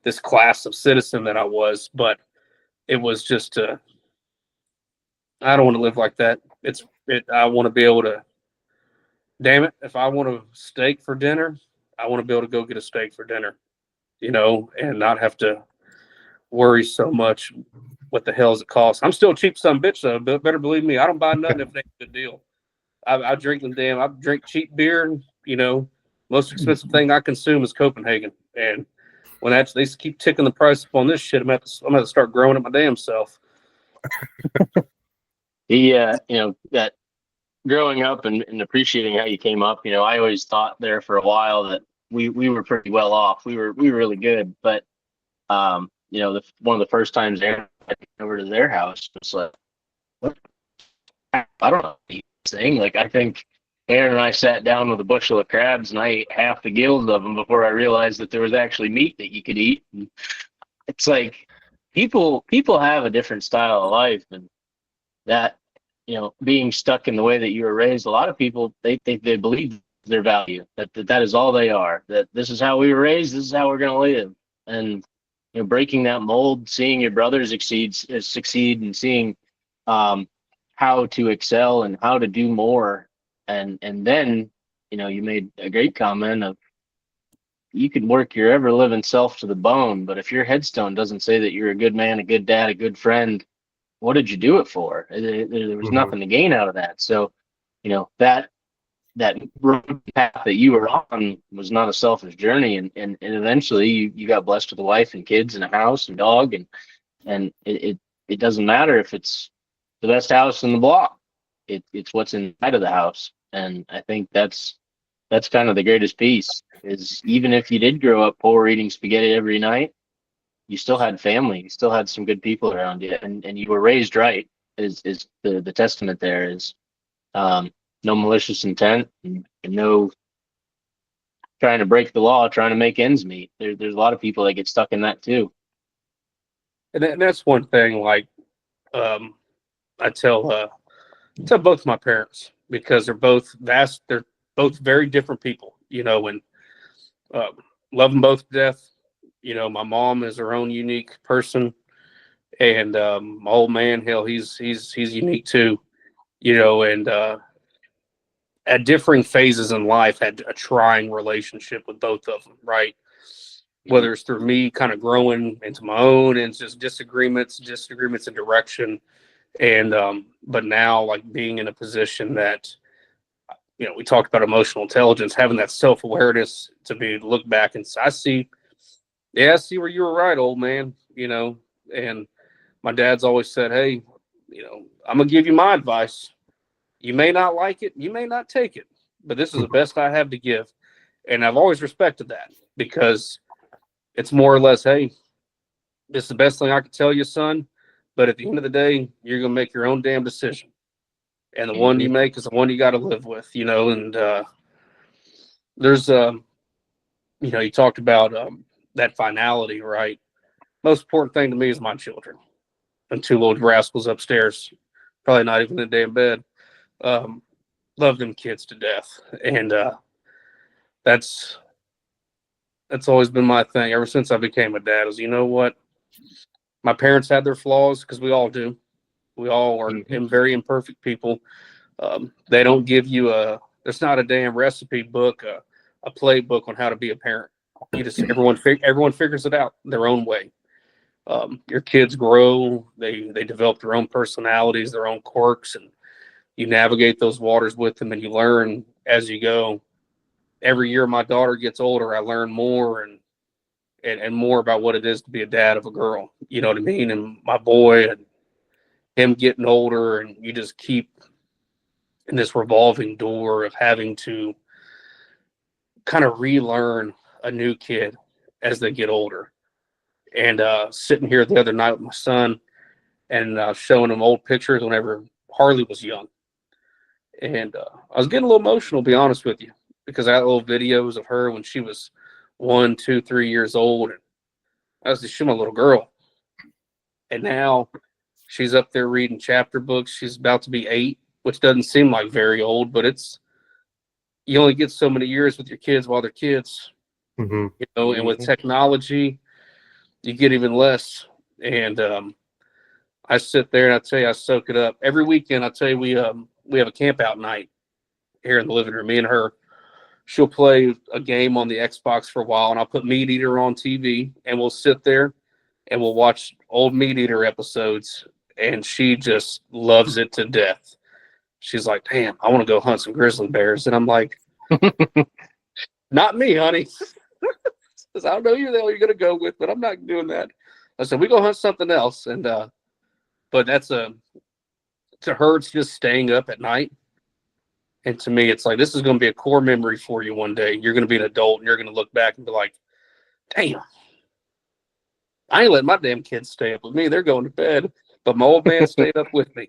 this class of citizen that I was, but it was just I don't want to live like that. I want to be able to, damn it, if I want a steak for dinner, I want to be able to go get a steak for dinner, and not have to worry so much what the hell does it cost. I'm still a cheap son of a bitch, though, but better believe me, I don't buy nothing if it ain't a good deal. I drink cheap beer, most expensive thing I consume is Copenhagen. And when they keep ticking the price up on this shit, I'm going to start growing it my damn self. That growing up and appreciating how you came up, I always thought there for a while that we were pretty well off. We were really good, but one of the first times Aaron went over to their house was like, what? I don't know what he's saying. Like, I think Aaron and I sat down with a bushel of crabs and I ate half the gills of them before I realized that there was actually meat that you could eat. And it's like people have a different style of life, and that, being stuck in the way that you were raised, a lot of people, they believe their value, that is all they are, that this is how we were raised, this is how we're going to live. And breaking that mold, seeing your brothers succeed and seeing how to excel and how to do more, and then you made a great comment of, you could work your ever living self to the bone, but if your headstone doesn't say that you're a good man, a good dad, a good friend, what did you do it for? There was nothing to gain out of that. So, that road path that you were on was not a selfish journey, and eventually you got blessed with a wife and kids and a house and dog, and it doesn't matter if it's the best house in the block. It's what's inside of the house, and I think that's kind of the greatest piece. Is even if you did grow up poor, eating spaghetti every night, you still had family, you still had some good people around you, and you were raised right. Is the testament there is no malicious intent, and no trying to break the law, trying to make ends meet. There's a lot of people that get stuck in that too. And that's one thing, like, I tell both my parents, because they're both very different people, and love them both to death. My mom is her own unique person, and my old man, hell, he's unique too, and at differing phases in life had a trying relationship with both of them, right? Whether it's through me kind of growing into my own and just disagreements in direction, and but now, like, being in a position that, we talked about emotional intelligence, having that self-awareness to be look back and I see where you were right, old man, and my dad's always said, hey, I'm gonna give you my advice. You may not like it, you may not take it, but this is the best I have to give. And I've always respected that because it's more or less, hey, this is the best thing I can tell you, son. But at the end of the day, you're going to make your own damn decision. And the one you make is the one you got to live with, and there's, you talked about that finality, right? Most important thing to me is my children and two little rascals upstairs, probably not even in the damn bed. Love them kids to death. And that's always been my thing ever since I became a dad is, you know what? My parents had their flaws because we all do. We all are very imperfect people. They don't give you there's not a damn recipe book, a playbook on how to be a parent. You just, everyone figures it out their own way. Your kids grow, they develop their own personalities, their own quirks, and you navigate those waters with them and you learn as you go. Every year my daughter gets older, I learn more and more about what it is to be a dad of a girl. You know what I mean? And my boy and him getting older, and you just keep in this revolving door of having to kind of relearn a new kid as they get older. And sitting here the other night with my son and showing him old pictures whenever Harley was young. And I was getting a little emotional, to be honest with you, because I had little videos of her when she was 1, 2, 3 years old. And I was just, she's my little girl. And now she's up there reading chapter books. She's about to be 8, which doesn't seem like very old, but you only get so many years with your kids while they're kids, and with technology, you get even less. And I sit there and I tell you, I soak it up. Every weekend, I tell you, we have a camp out night here in the living room. Me and her, she'll play a game on the Xbox for a while, and I'll put Meat Eater on TV, and we'll sit there and we'll watch old Meat Eater episodes, and she just loves it to death. She's like, damn, I want to go hunt some grizzly bears. And I'm like, not me, honey. Because I don't know who the hell you're going to go with, but I'm not doing that. I said, we go hunt something else. And, but to her, it's just staying up at night. And to me, it's like, this is going to be a core memory for you one day. You're going to be an adult and you're going to look back and be like, damn, I ain't letting my damn kids stay up with me. They're going to bed. But my old man stayed up with me,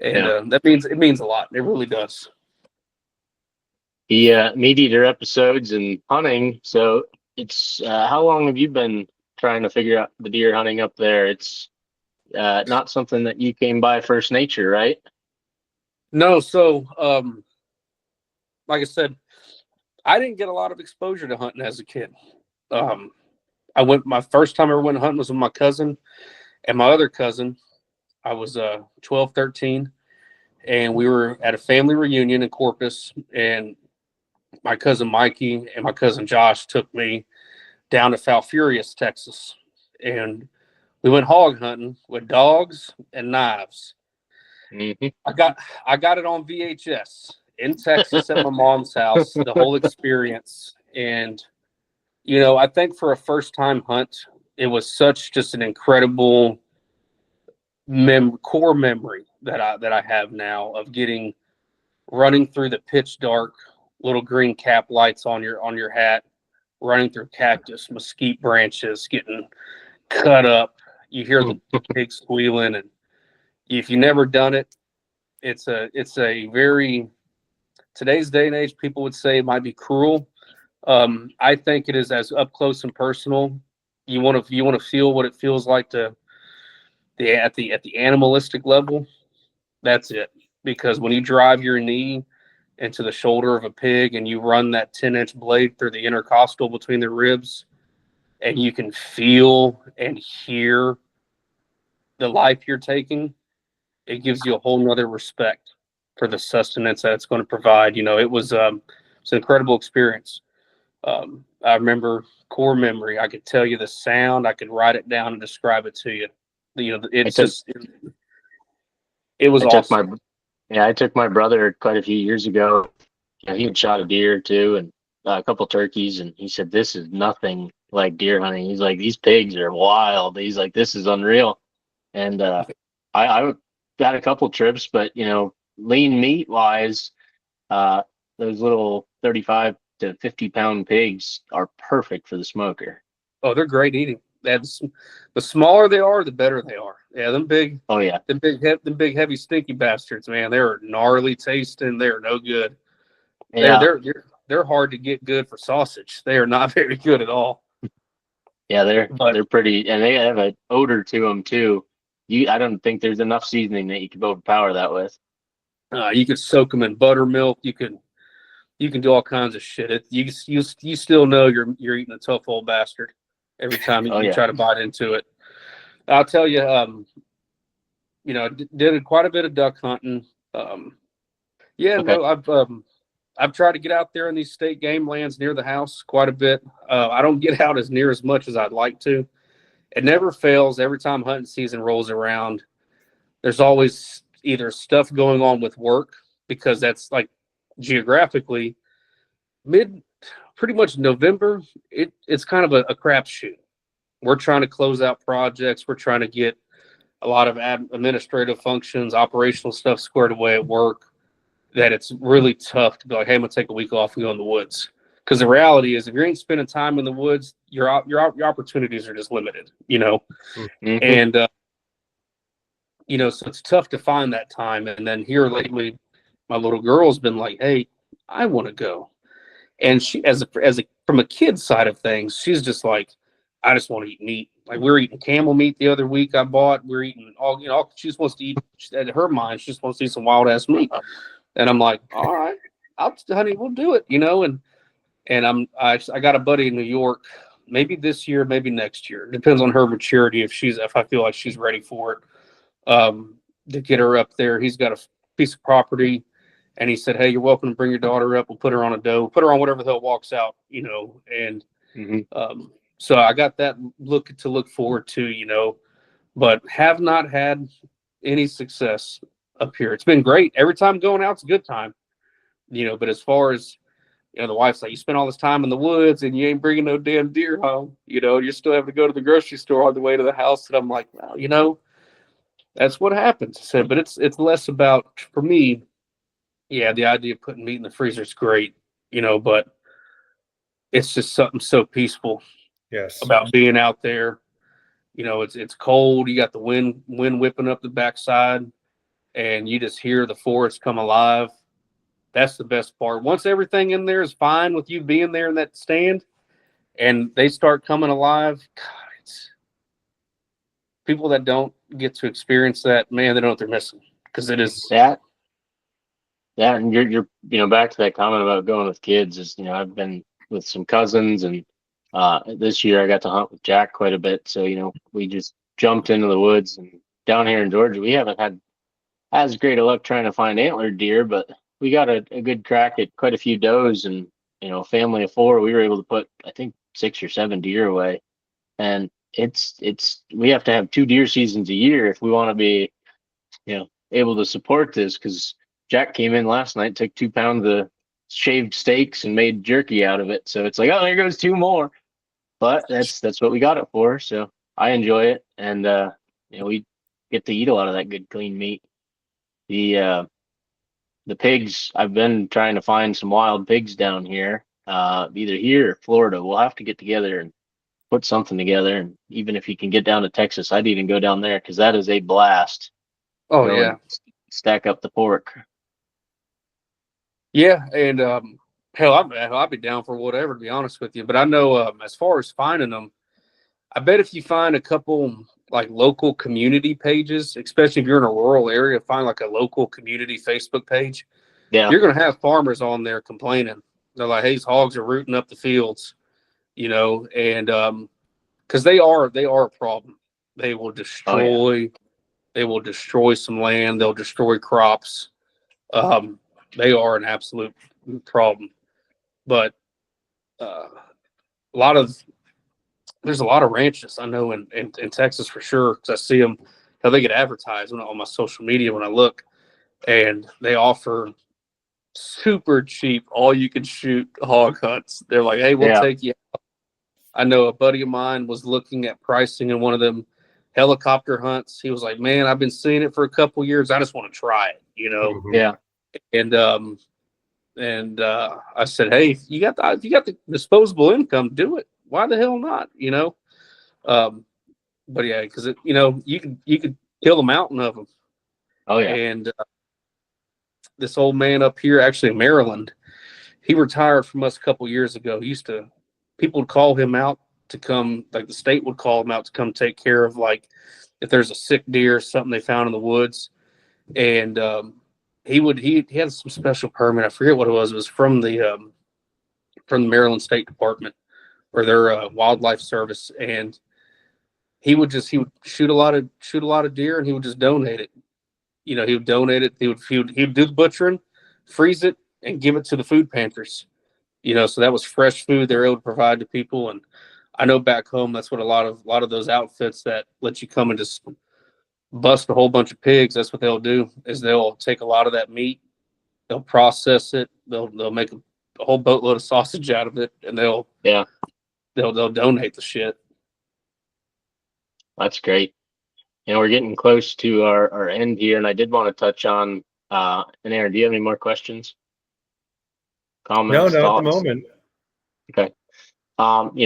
And it means a lot. It really does. The Meat Eater episodes and hunting. So it's how long have you been trying to figure out the deer hunting up there? It's not something that you came by first nature, right? No. So, like I said, I didn't get a lot of exposure to hunting as a kid. My first time I ever went hunting was with my cousin and my other cousin. I was 12, 13, and we were at a family reunion in Corpus, and my cousin Mikey and my cousin Josh took me down to Falfurrias, Texas, and we went hog hunting with dogs and knives. I got it on VHS in Texas at my mom's house, the whole experience. And, I think for a first time hunt, it was such just an incredible core memory that I have now of running through the pitch dark, little green cap lights on your hat, running through cactus, mesquite branches, getting cut up. You hear the pig squealing, and if you never done it, it's a very, today's day and age, people would say it might be cruel. I think it is as up close and personal. You want to feel what it feels like at the animalistic level. That's it. Because when you drive your knee into the shoulder of a pig and you run that 10-inch blade through the intercostal between the ribs, and you can feel and hear the life you're taking, it gives you a whole nother respect for the sustenance that it's going to provide. It was an incredible experience. I remember core memory. I could tell you the sound. I could write it down and describe it to you. It was awesome. I took my brother quite a few years ago. He had shot a deer too, and a couple turkeys, and he said, "This is nothing like deer hunting." He's like, "These pigs are wild." He's like, "This is unreal." And I got a couple trips, but lean meat wise, those little 35 to 50-pound pigs are perfect for the smoker. Oh, they're great eating. That's the smaller they are, the better they are. Yeah, them big. Oh yeah, them big heavy stinky bastards, man. They're gnarly tasting. They're no good. yeah, They're hard to get good for sausage. They are not very good at all. yeah. But They're pretty, and they have an odor to them too. I don't think there's enough seasoning that you could overpower that with. you could soak them in buttermilk. You can do all kinds of shit. You still know you're eating a tough old bastard every time you, Oh you yeah. try to bite into it. I'll tell you, did quite a bit of duck hunting. Yeah, Okay. no, I've tried to get out there in these state game lands near the house quite a bit. I don't get out as near as much as I'd like to. It never fails. Every time hunting season rolls around, there's always either stuff going on with work, because that's like geographically pretty much November. It's kind of a crapshoot. We're trying to close out projects. We're trying to get a lot of administrative functions, operational stuff squared away at work, that it's really tough to be like, hey, I'm gonna take a week off and go in the woods. Because the reality is, if you ain't spending time in the woods, your opportunities are just limited, Mm-hmm. And so it's tough to find that time. And then here lately, my little girl's been like, hey, I want to go. And she, from a kid's side of things, she's just like, I just want to eat meat. Like, we were eating camel meat the other week. I bought. We're eating all. She just wants to eat. In her mind, she just wants to eat some wild ass meat. And I'm like, all right, honey, we'll do it. And I got a buddy in New York. Maybe this year, maybe next year. Depends on her maturity. If I feel like she's ready for it, to get her up there. He's got a piece of property. And he said, hey, you're welcome to bring your daughter up. We'll put her on a doe, put her on whatever the hell walks out, And so I got that to look forward to, but have not had any success up here. It's been great. Every time going out's a good time, but as far as, the wife's like, you spend all this time in the woods and you ain't bringing no damn deer home, you're still having to go to the grocery store on the way to the house. And I'm like, well, that's what happens. I said, but it's less about, for me, yeah, the idea of putting meat in the freezer is great, but it's just something so peaceful Yes. about being out there. It's cold. You got the wind whipping up the backside, and you just hear the forest come alive. That's the best part. Once everything in there is fine with you being there in that stand, and they start coming alive, God, it's people that don't get to experience that, man, they don't know what they're missing, because it is that. And you're back to that comment about going with kids. Is I've been with some cousins, and this year I got to hunt with Jack quite a bit. So we just jumped into the woods, and down here in Georgia we haven't had as great a luck trying to find antlered deer, but we got a good crack at quite a few does, and a family of 4, we were able to put I think 6 or 7 deer away. And it's we have to have 2 deer seasons a year if we want to be able to support this, because Jack came in last night, took 2 pounds of shaved steaks and made jerky out of it. So it's like, oh, there goes 2 more. But that's what we got it for. So I enjoy it, and we get to eat a lot of that good clean meat. The pigs, I've been trying to find some wild pigs down here, either here or Florida. We'll have to get together and put something together. And even if you can get down to Texas, I'd even go down there, because that is a blast. oh Go yeah. and stack up the pork. Yeah, and hell, I'd be down for whatever, to be honest with you. But I know, as far as finding them, I bet if you find a couple like local community pages, especially if you're in a rural area, find like a local community Facebook page. Yeah. You're going to have farmers on there complaining. They're like, "Hey, these hogs are rooting up the fields," and because they are a problem. They will destroy. Oh, yeah. They will destroy some land. They'll destroy crops. They are an absolute problem. But a lot of there's a lot of ranches I know in Texas for sure, because I see them how they get advertised on my social media when I look, and they offer super cheap all you can shoot hog hunts. They're like, hey, we'll take you out. I know a buddy of mine was looking at pricing in one of them helicopter hunts. He was like, man, I've been seeing it for a couple years. I just want to try it, Yeah. And And I said, "Hey, if you got the disposable income, do it. Why the hell not? You know." But yeah, because you could kill a mountain of them. Oh yeah. And this old man up here, actually in Maryland, he retired from us a couple years ago. People would call him out to come, like the state would call him out to come take care of, like, if there's a sick deer or something they found in the woods. And he had some special permit. I forget what it was. It was from the Maryland State Department or their wildlife service. And he would shoot a lot of deer, and he would just donate it. He would donate it. He would do the butchering, freeze it, and give it to the food pantries. So that was fresh food they're able to provide to people. And I know back home, that's what a lot of those outfits that let you come and just bust a whole bunch of pigs. That's what they'll do, is they'll take a lot of that meat, they'll process it, they'll make a whole boatload of sausage out of it, and they'll donate the shit. That's great. We're getting close to our end here, and I did want to touch on, and Aaron, do you have any more questions? Comments? No, not thoughts? at the moment. Okay.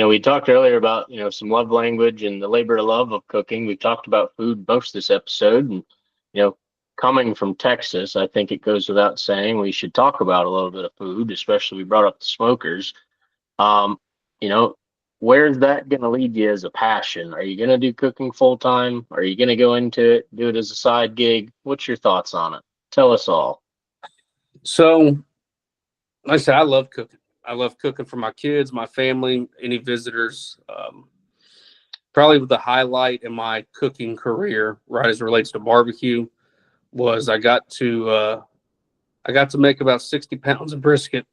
We talked earlier about, some love language and the labor of love of cooking. We've talked about food most of this episode, and, coming from Texas, I think it goes without saying we should talk about a little bit of food, especially we brought up the smokers. You know, where's that going to lead you as a passion? Are you going to do cooking full time? Are you going to go into it, do it as a side gig? What's your thoughts on it? Tell us all. So, like I said, I love cooking. I love cooking for my kids, my family, any visitors. Probably the highlight in my cooking career, right, as it relates to barbecue, was I got to make about 60 pounds of brisket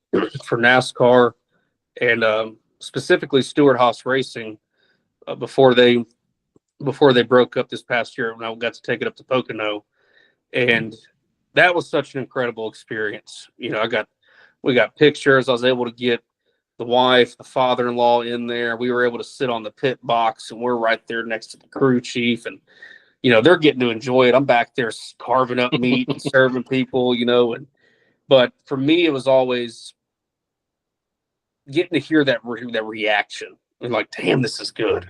for NASCAR and specifically Stewart Haas Racing before they broke up this past year, when I got to take it up to Pocono. And that was such an incredible experience. We got pictures. I was able to get the wife, the father-in-law in there. We were able to sit on the pit box, and we're right there next to the crew chief. And, they're getting to enjoy it. I'm back there carving up meat and serving people, but for me, it was always getting to hear that reaction and like, damn, this is good,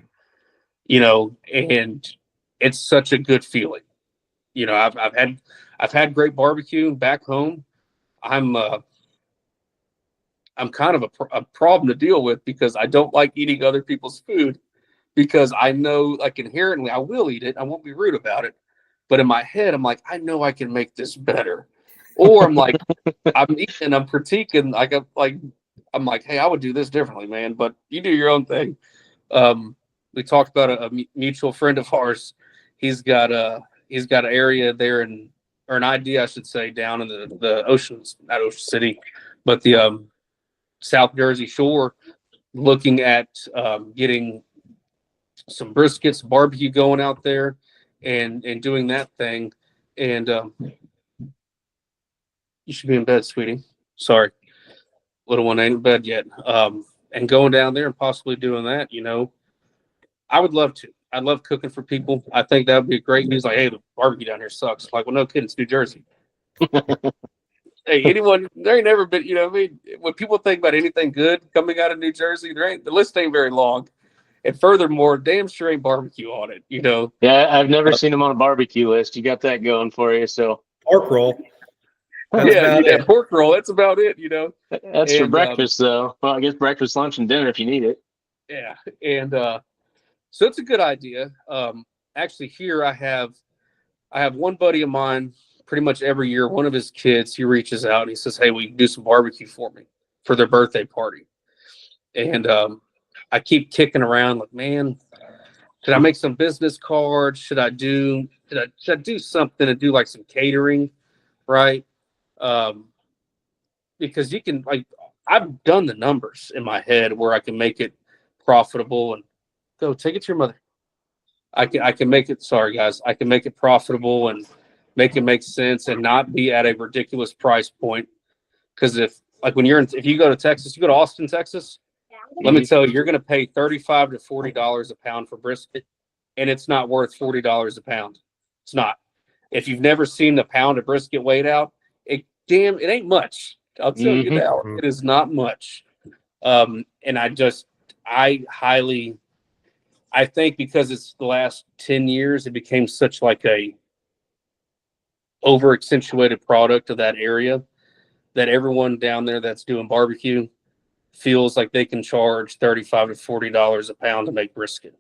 and it's such a good feeling. I've had great barbecue back home. I'm kind of a problem to deal with, because I don't like eating other people's food, because I know, like, inherently I will eat it. I won't be rude about it. But in my head, I'm like, I know I can make this better. Or I'm like, I'm eating, I'm critiquing. I'm like, hey, I would do this differently, man. But you do your own thing. We talked about a mutual friend of ours. He's got an area there or an idea, I should say, down in the oceans, not Ocean City, but the South Jersey Shore, looking at getting some briskets, barbecue going out there, and doing that thing. And you should be in bed, sweetie. Sorry, little one ain't in bed yet. And going down there and possibly doing that, I would love to. I love cooking for people. I think that would be great news. Like, hey, the barbecue down here sucks. Like, well, no kidding, it's New Jersey. Hey, anyone, there ain't never been, what I mean? When people think about anything good coming out of New Jersey, the list ain't very long. And furthermore, damn sure ain't barbecue on it, Yeah, I've never seen them on a barbecue list. You got that going for you. So Pork roll. That's about it. Pork roll. That's about it, That's for breakfast, though. Well, I guess breakfast, lunch, and dinner if you need it. Yeah. And so it's a good idea. Actually, here I have one buddy of mine. Pretty much every year, one of his kids, he reaches out and he says, hey, will you do some barbecue for me for their birthday party? And I keep kicking around like, man, should I make some business cards? Should I do something and do like some catering, right? Because you can, like, I've done the numbers in my head where I can make it profitable. And go take it to your mother. I can make it. Sorry, guys. I can make it profitable and make it make sense and not be at a ridiculous price point. Because if you go to Texas, you go to Austin, Texas, let me tell you, you're going to pay $35 to $40 a pound for brisket, and it's not worth $40 a pound. It's not. If you've never seen the pound of brisket weighed out, it ain't much. I'll tell you Mm-hmm. now, it is not much. And I think because it's the last 10 years, it became such like a over accentuated product of that area that everyone down there that's doing barbecue feels like they can charge $35 to $40 a pound to make brisket.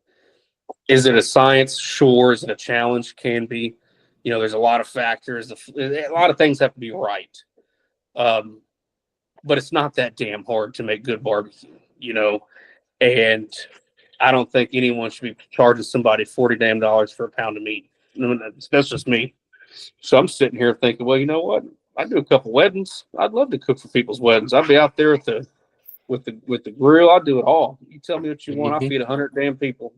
Is it a science? Sure. Is it a challenge? Can be. There's a lot of factors. A lot of things have to be right. But it's not that damn hard to make good barbecue. And I don't think anyone should be charging somebody $40 damn dollars for a pound of meat. That's just me. So I'm sitting here thinking, well, you know what? I do a couple weddings. I'd love to cook for people's weddings. I'd be out there with the grill. I'll do it all. You tell me what you want. I'll Mm-hmm. feed 100 damn people.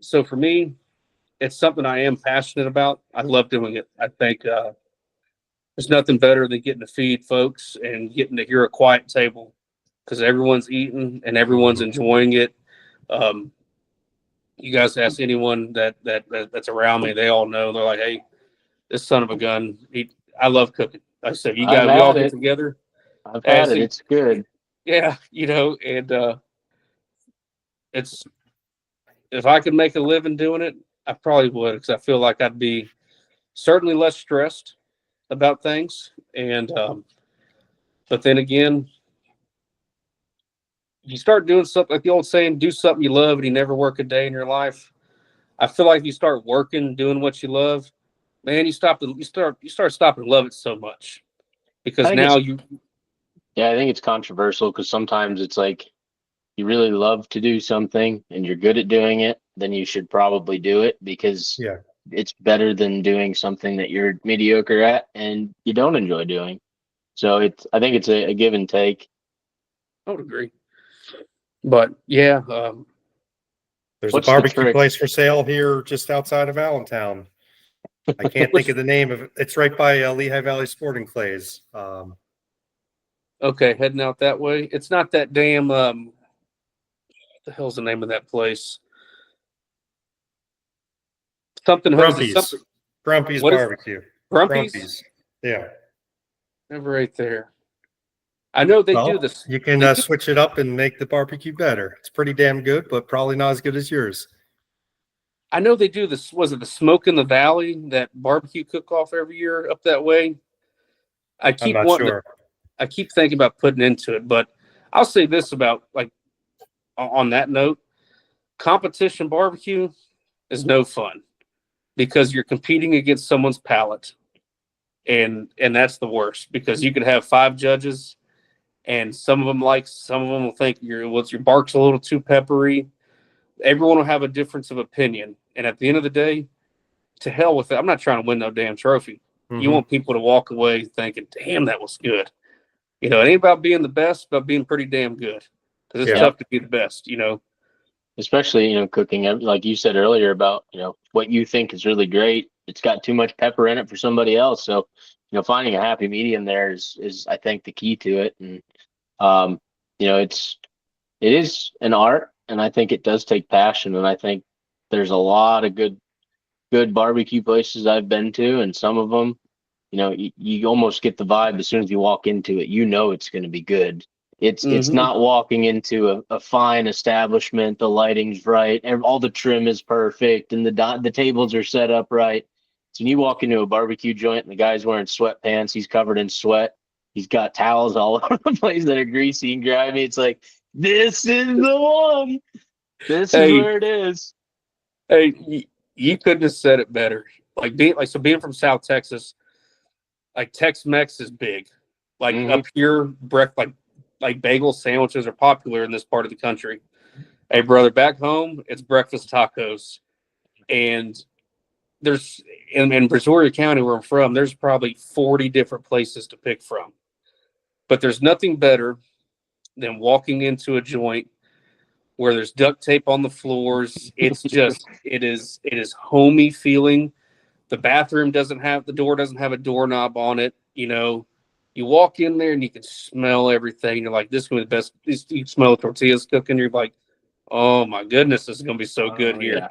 So for me, it's something I am passionate about. I love doing it. I think there's nothing better than getting to feed folks and getting to hear a quiet table because everyone's eating and everyone's enjoying it. You guys ask anyone that's around me, they all know. They're like, "Hey, this son of a gun, I love cooking." Like I said, we all get together. I've had it. It's good. Yeah, and it's if I could make a living doing it, I probably would because I feel like I'd be certainly less stressed about things. And but then again, you start doing something like the old saying, "Do something you love, and you never work a day in your life." I feel like if you start working, doing what you love, man, you start stopping to love it so much because I now think it's controversial because sometimes it's like you really love to do something and you're good at doing it, then you should probably do it because Yeah. it's better than doing something that you're mediocre at and you don't enjoy doing. So I think it's a give and take. I would agree. But yeah, There's What's a the barbecue trick? place for sale here just outside of Allentown. I can't think of the name of it. It's right by Lehigh Valley Sporting Clays. okay, heading out that way. It's not that damn. What the hell's the name of that place? Something hoses. Grumpy's. Grumpy's What is Barbecue. Grumpy's? Yeah. Never ate there. I know they do this. You can switch it up and make the barbecue better. It's pretty damn good, but probably not as good as yours. I know they do this. Was it the Smoke in the Valley, that barbecue cook-off every year up that way? I'm not sure. I keep thinking about putting into it, but I'll say this about like on that note, competition barbecue is no fun because you're competing against someone's palate, and that's the worst because you could have 5 judges, and some of them will think your bark's a little too peppery. Everyone will have a difference of opinion, and at the end of the day, to hell with it. I'm not trying to win no damn trophy. Mm-hmm. You want people to walk away thinking, "Damn, that was good." It ain't about being the best, but being pretty damn good because it's tough to be the best. Especially cooking, like you said earlier about what you think is really great. It's got too much pepper in it for somebody else. So finding a happy medium there is I think the key to it. And it is an art, and I think it does take passion. And I think there's a lot of good barbecue places I've been to, and some of them, you almost get the vibe as soon as you walk into it. It's going to be good. It's not walking into a fine establishment. The lighting's right, and all the trim is perfect, and the tables are set up right. So when you walk into a barbecue joint and the guy's wearing sweatpants, he's covered in sweat, he's got towels all over the place that are greasy and grimy. It's like, this is the one. This is where it is. Hey, you couldn't have said it better. Being from South Texas, like Tex-Mex is big. Like up here, like bagel sandwiches are popular in this part of the country. Hey, brother, back home, it's breakfast tacos. And there's in Brazoria County, where I'm from, there's probably 40 different places to pick from. But there's nothing better than walking into a joint where there's duct tape on the floors. It's just it is homey feeling. The door doesn't have a doorknob on it. You walk in there and you can smell everything. You're like, this is going to be the best. You smell the tortillas cooking. You're like, oh my goodness, this is going to be so good here. Yeah.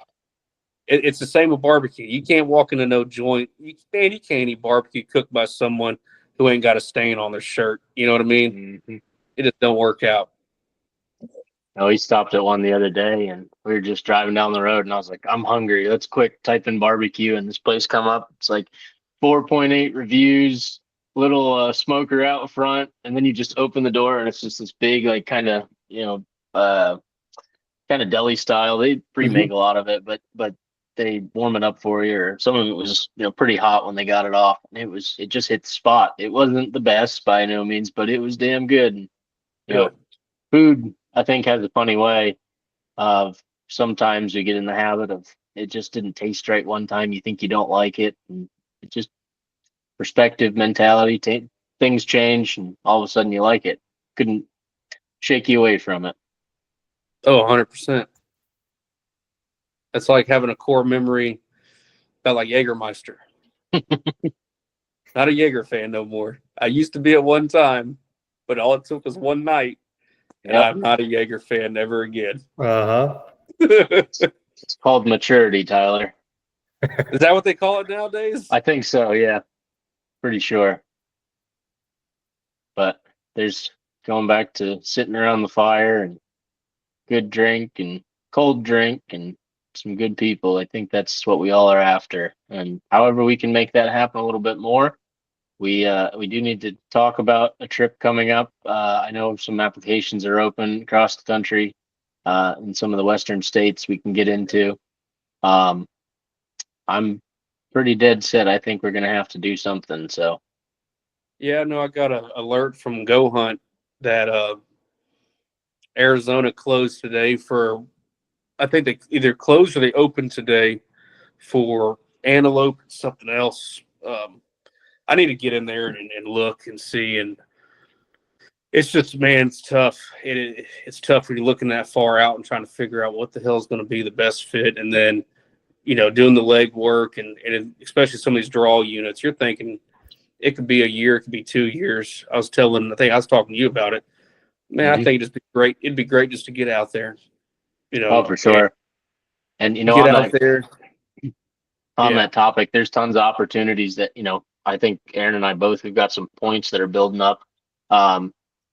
It's the same with barbecue. You can't walk into no joint. You can't eat barbecue cooked by someone who ain't got a stain on their shirt. You know what I mean? Mhm. It just don't work out. Oh, he stopped at one the other day, and we were just driving down the road, and I was like, "I'm hungry. Let's quick type in barbecue," and this place come up. It's like 4.8 reviews, little smoker out front, and then you just open the door, and it's just this big, like kind of uh, kind of deli style. They pre-make a lot of it, but they warm it up for you. Or some of it was pretty hot when they got it off, and it just hit the spot. It wasn't the best by no means, but it was damn good. And, you know, Good. food I think has a funny way of sometimes you get in the habit of it just didn't taste right one time. You think you don't like it, and it just perspective, mentality, things change, and all of a sudden you like it. Couldn't shake you away from it. Oh, 100%. That's like having a core memory about like Jägermeister. Not a Jaeger fan no more. I used to be at one time, but all it took was one night, and Yep. I'm not a Jaeger fan ever again. Uh-huh. It's called maturity, Tyler. Is that what they call it nowadays? I think so, yeah. Pretty sure. But there's going back to sitting around the fire and good drink and cold drink and some good people. I think that's what we all are after. And however we can make that happen a little bit more, we do need to talk about a trip coming up. I know some applications are open across the country, in some of the western states we can get into. Um, I'm pretty dead set. I think we're gonna have to do something. So Yeah, no, I got an alert from Go Hunt that Arizona closed today for, I think they either closed or they opened today for antelope and something else. I need to get in there and look and see. And it's just, man, it's tough. It's tough when you're looking that far out and trying to figure out what the hell is going to be the best fit. And then, doing the leg work and especially some of these draw units, you're thinking it could be a year, it could be 2 years. I think I was talking to you about it. Man, I think it'd be great. It'd be great just to get out there, oh, for sure. And get out there. On Yeah. that topic, there's tons of opportunities that, I think Aaron and I both, we've got some points that are building up.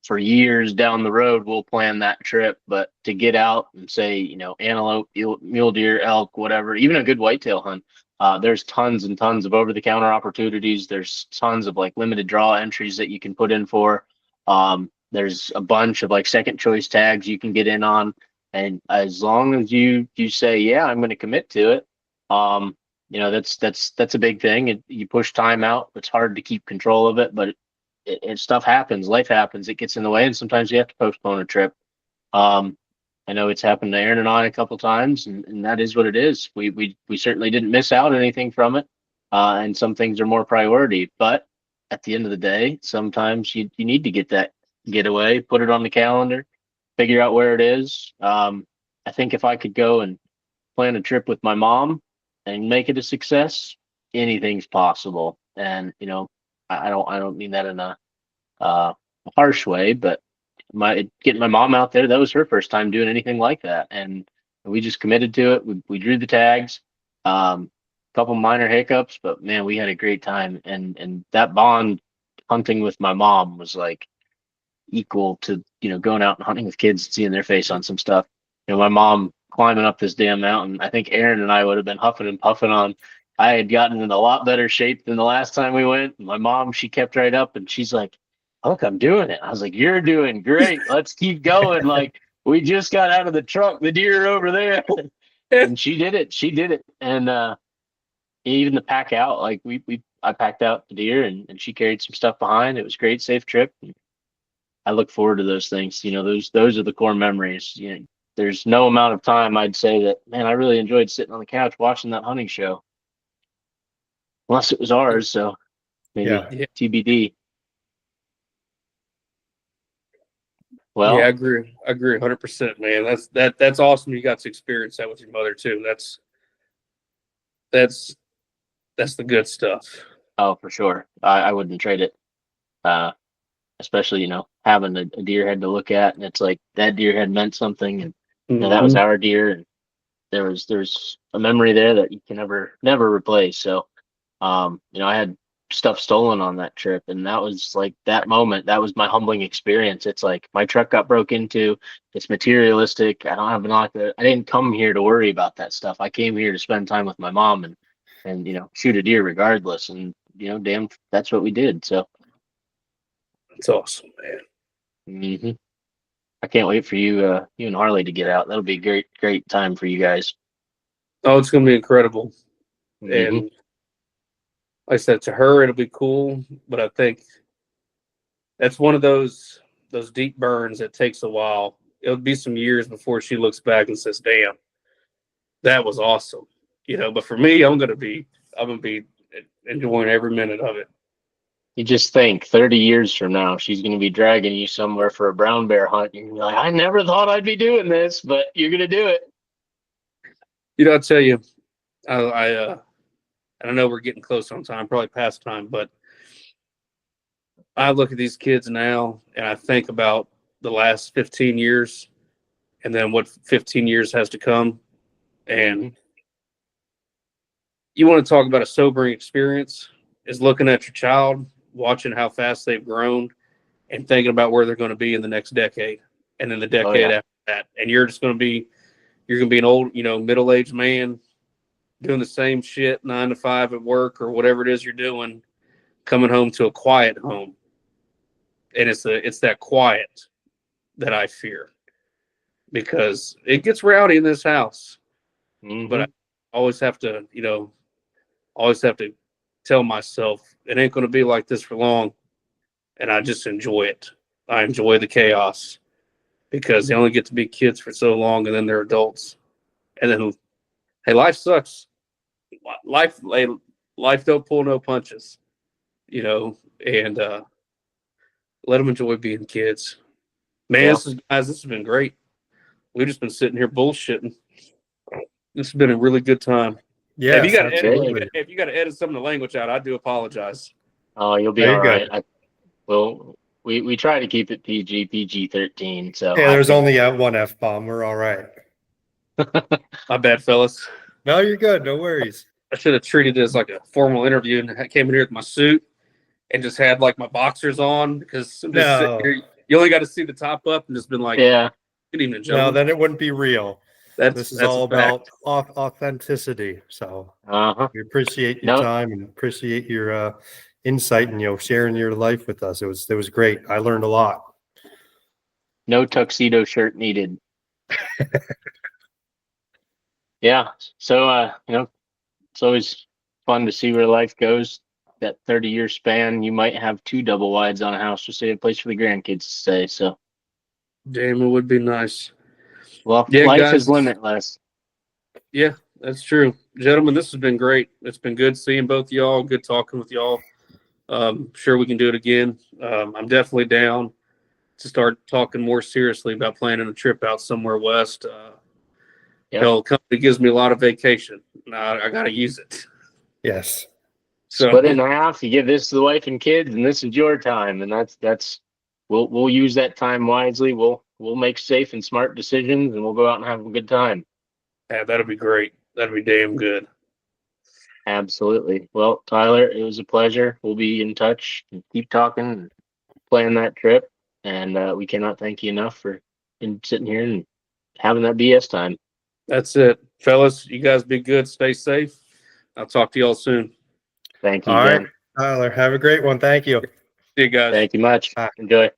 For years down the road, we'll plan that trip, but to get out and say, antelope, mule deer, elk, whatever, even a good whitetail hunt, there's tons and tons of over-the-counter opportunities. There's tons of like limited draw entries that you can put in for. There's a bunch of like second choice tags you can get in on. And as long as you say, yeah, I'm going to commit to it, that's a big thing. You push time out. It's hard to keep control of it, but stuff happens, life happens, it gets in the way, and sometimes you have to postpone a trip. I know it's happened to Aaron and I a couple times, and that is what it is. We certainly didn't miss out anything from it, and some things are more priority. But at the end of the day, sometimes you need to get that getaway, put it on the calendar, figure out where it is. I think if I could go and plan a trip with my mom and make it a success, anything's possible. And I don't mean that in a harsh way, but getting my mom out there, that was her first time doing anything like that, and we just committed to it. We drew the tags, couple minor hiccups, but man, we had a great time, and that bond hunting with my mom was like equal to going out and hunting with kids and seeing their face on some stuff. My mom climbing up this damn mountain, I think Aaron and I would have been huffing and puffing on. I had gotten in a lot better shape than the last time we went. My mom, she kept right up and she's like, look, I'm doing it. I was like, you're doing great. Let's keep going. Like, we just got out of the truck. The deer are over there. And she did it. She did it. And even the pack out, like I packed out the deer and she carried some stuff behind. It was a great, safe trip. I look forward to those things. Those are the core memories. There's no amount of time I'd say that, man, I really enjoyed sitting on the couch watching that hunting show. Unless it was ours, so maybe Yeah. TBD. Well, Yeah, I agree. 100%, man. That's awesome. You got to experience that with your mother too. That's the good stuff. oh, for sure. I wouldn't trade it. Especially, having a deer head to look at, and it's like that deer head meant something, and that was our deer, and there's a memory there that you can never replace. So, I had stuff stolen on that trip. And that was like that moment. That was my humbling experience. It's like my truck got broke into. It's materialistic. I don't have an octa. I didn't come here to worry about that stuff. I came here to spend time with my mom and shoot a deer regardless. And damn, that's what we did. So It's awesome, man. hmm I can't wait for you and Harley to get out. That'll be a great time for you guys. Oh, it's gonna be incredible. Mhm. And like I said, to her it'll be cool, but I think that's one of those deep burns that takes a while. It'll be some years before she looks back and says, "Damn, that was awesome." But for me, I'm gonna be enjoying every minute of it. You just think 30 years from now, she's going to be dragging you somewhere for a brown bear hunt. You're like, I never thought I'd be doing this, but you're going to do it. I'll tell you, I know we're getting close on time, probably past time, but I look at these kids now and I think about the last 15 years and then what 15 years has to come. And you want to talk about a sobering experience is looking at your child, watching how fast they've grown and thinking about where they're going to be in the next decade and then the decade after that. And you're going to be an old, middle-aged man doing the same shit 9 to 5 at work or whatever it is you're doing, coming home to a quiet home. And it's that quiet that I fear because it gets rowdy in this house. But I always have to, tell myself it ain't going to be like this for long. And I just enjoy it. I enjoy the chaos because they only get to be kids for so long and then they're adults. And then, hey, life sucks. Life don't pull no punches, and let them enjoy being kids. Man, this has been great. We've just been sitting here bullshitting. This has been a really good time. Yeah, if you got to edit some of the language out, I do apologize. Oh, you'll be all right. We try to keep it PG-13. So yeah, there's only one F-bomb. We're all right. My bad, fellas. No, you're good. No worries. I should have treated it as like a formal interview and I came in here with my suit and just had like my boxers on because you only got to see the top up and just been like, yeah. Good evening, gentlemen. No, then it wouldn't be real. This is all about fact. authenticity. So we appreciate your Nope. time and appreciate your insight and sharing your life with us. It was great. I learned a lot. No tuxedo shirt needed. Yeah. So it's always fun to see where life goes. That 30-year span, you might have 2 double wides on a house just to a place for the grandkids to stay. So damn, it would be nice. Well, yeah, life guys, is limitless. Yeah, that's true. Gentlemen, this has been great. It's been good seeing both of y'all, good talking with y'all. Sure we can do it again. I'm definitely down to start talking more seriously about planning a trip out somewhere west. The company gives me a lot of vacation. I got to use it. Yes. So split it in half. You give this to the wife and kids, and this is your time. And that's we'll use that time wisely. We'll make safe and smart decisions, and we'll go out and have a good time. Yeah, that'd be great. That'd be damn good. Absolutely. Well, Tyler, it was a pleasure. We'll be in touch and keep talking and plan that trip. And we cannot thank you enough for sitting here and having that BS time. That's it. Fellas, you guys be good. Stay safe. I'll talk to y'all soon. Thank you, All again. right, Tyler. Have a great one. Thank you. See you guys. Thank you much. Bye. Enjoy.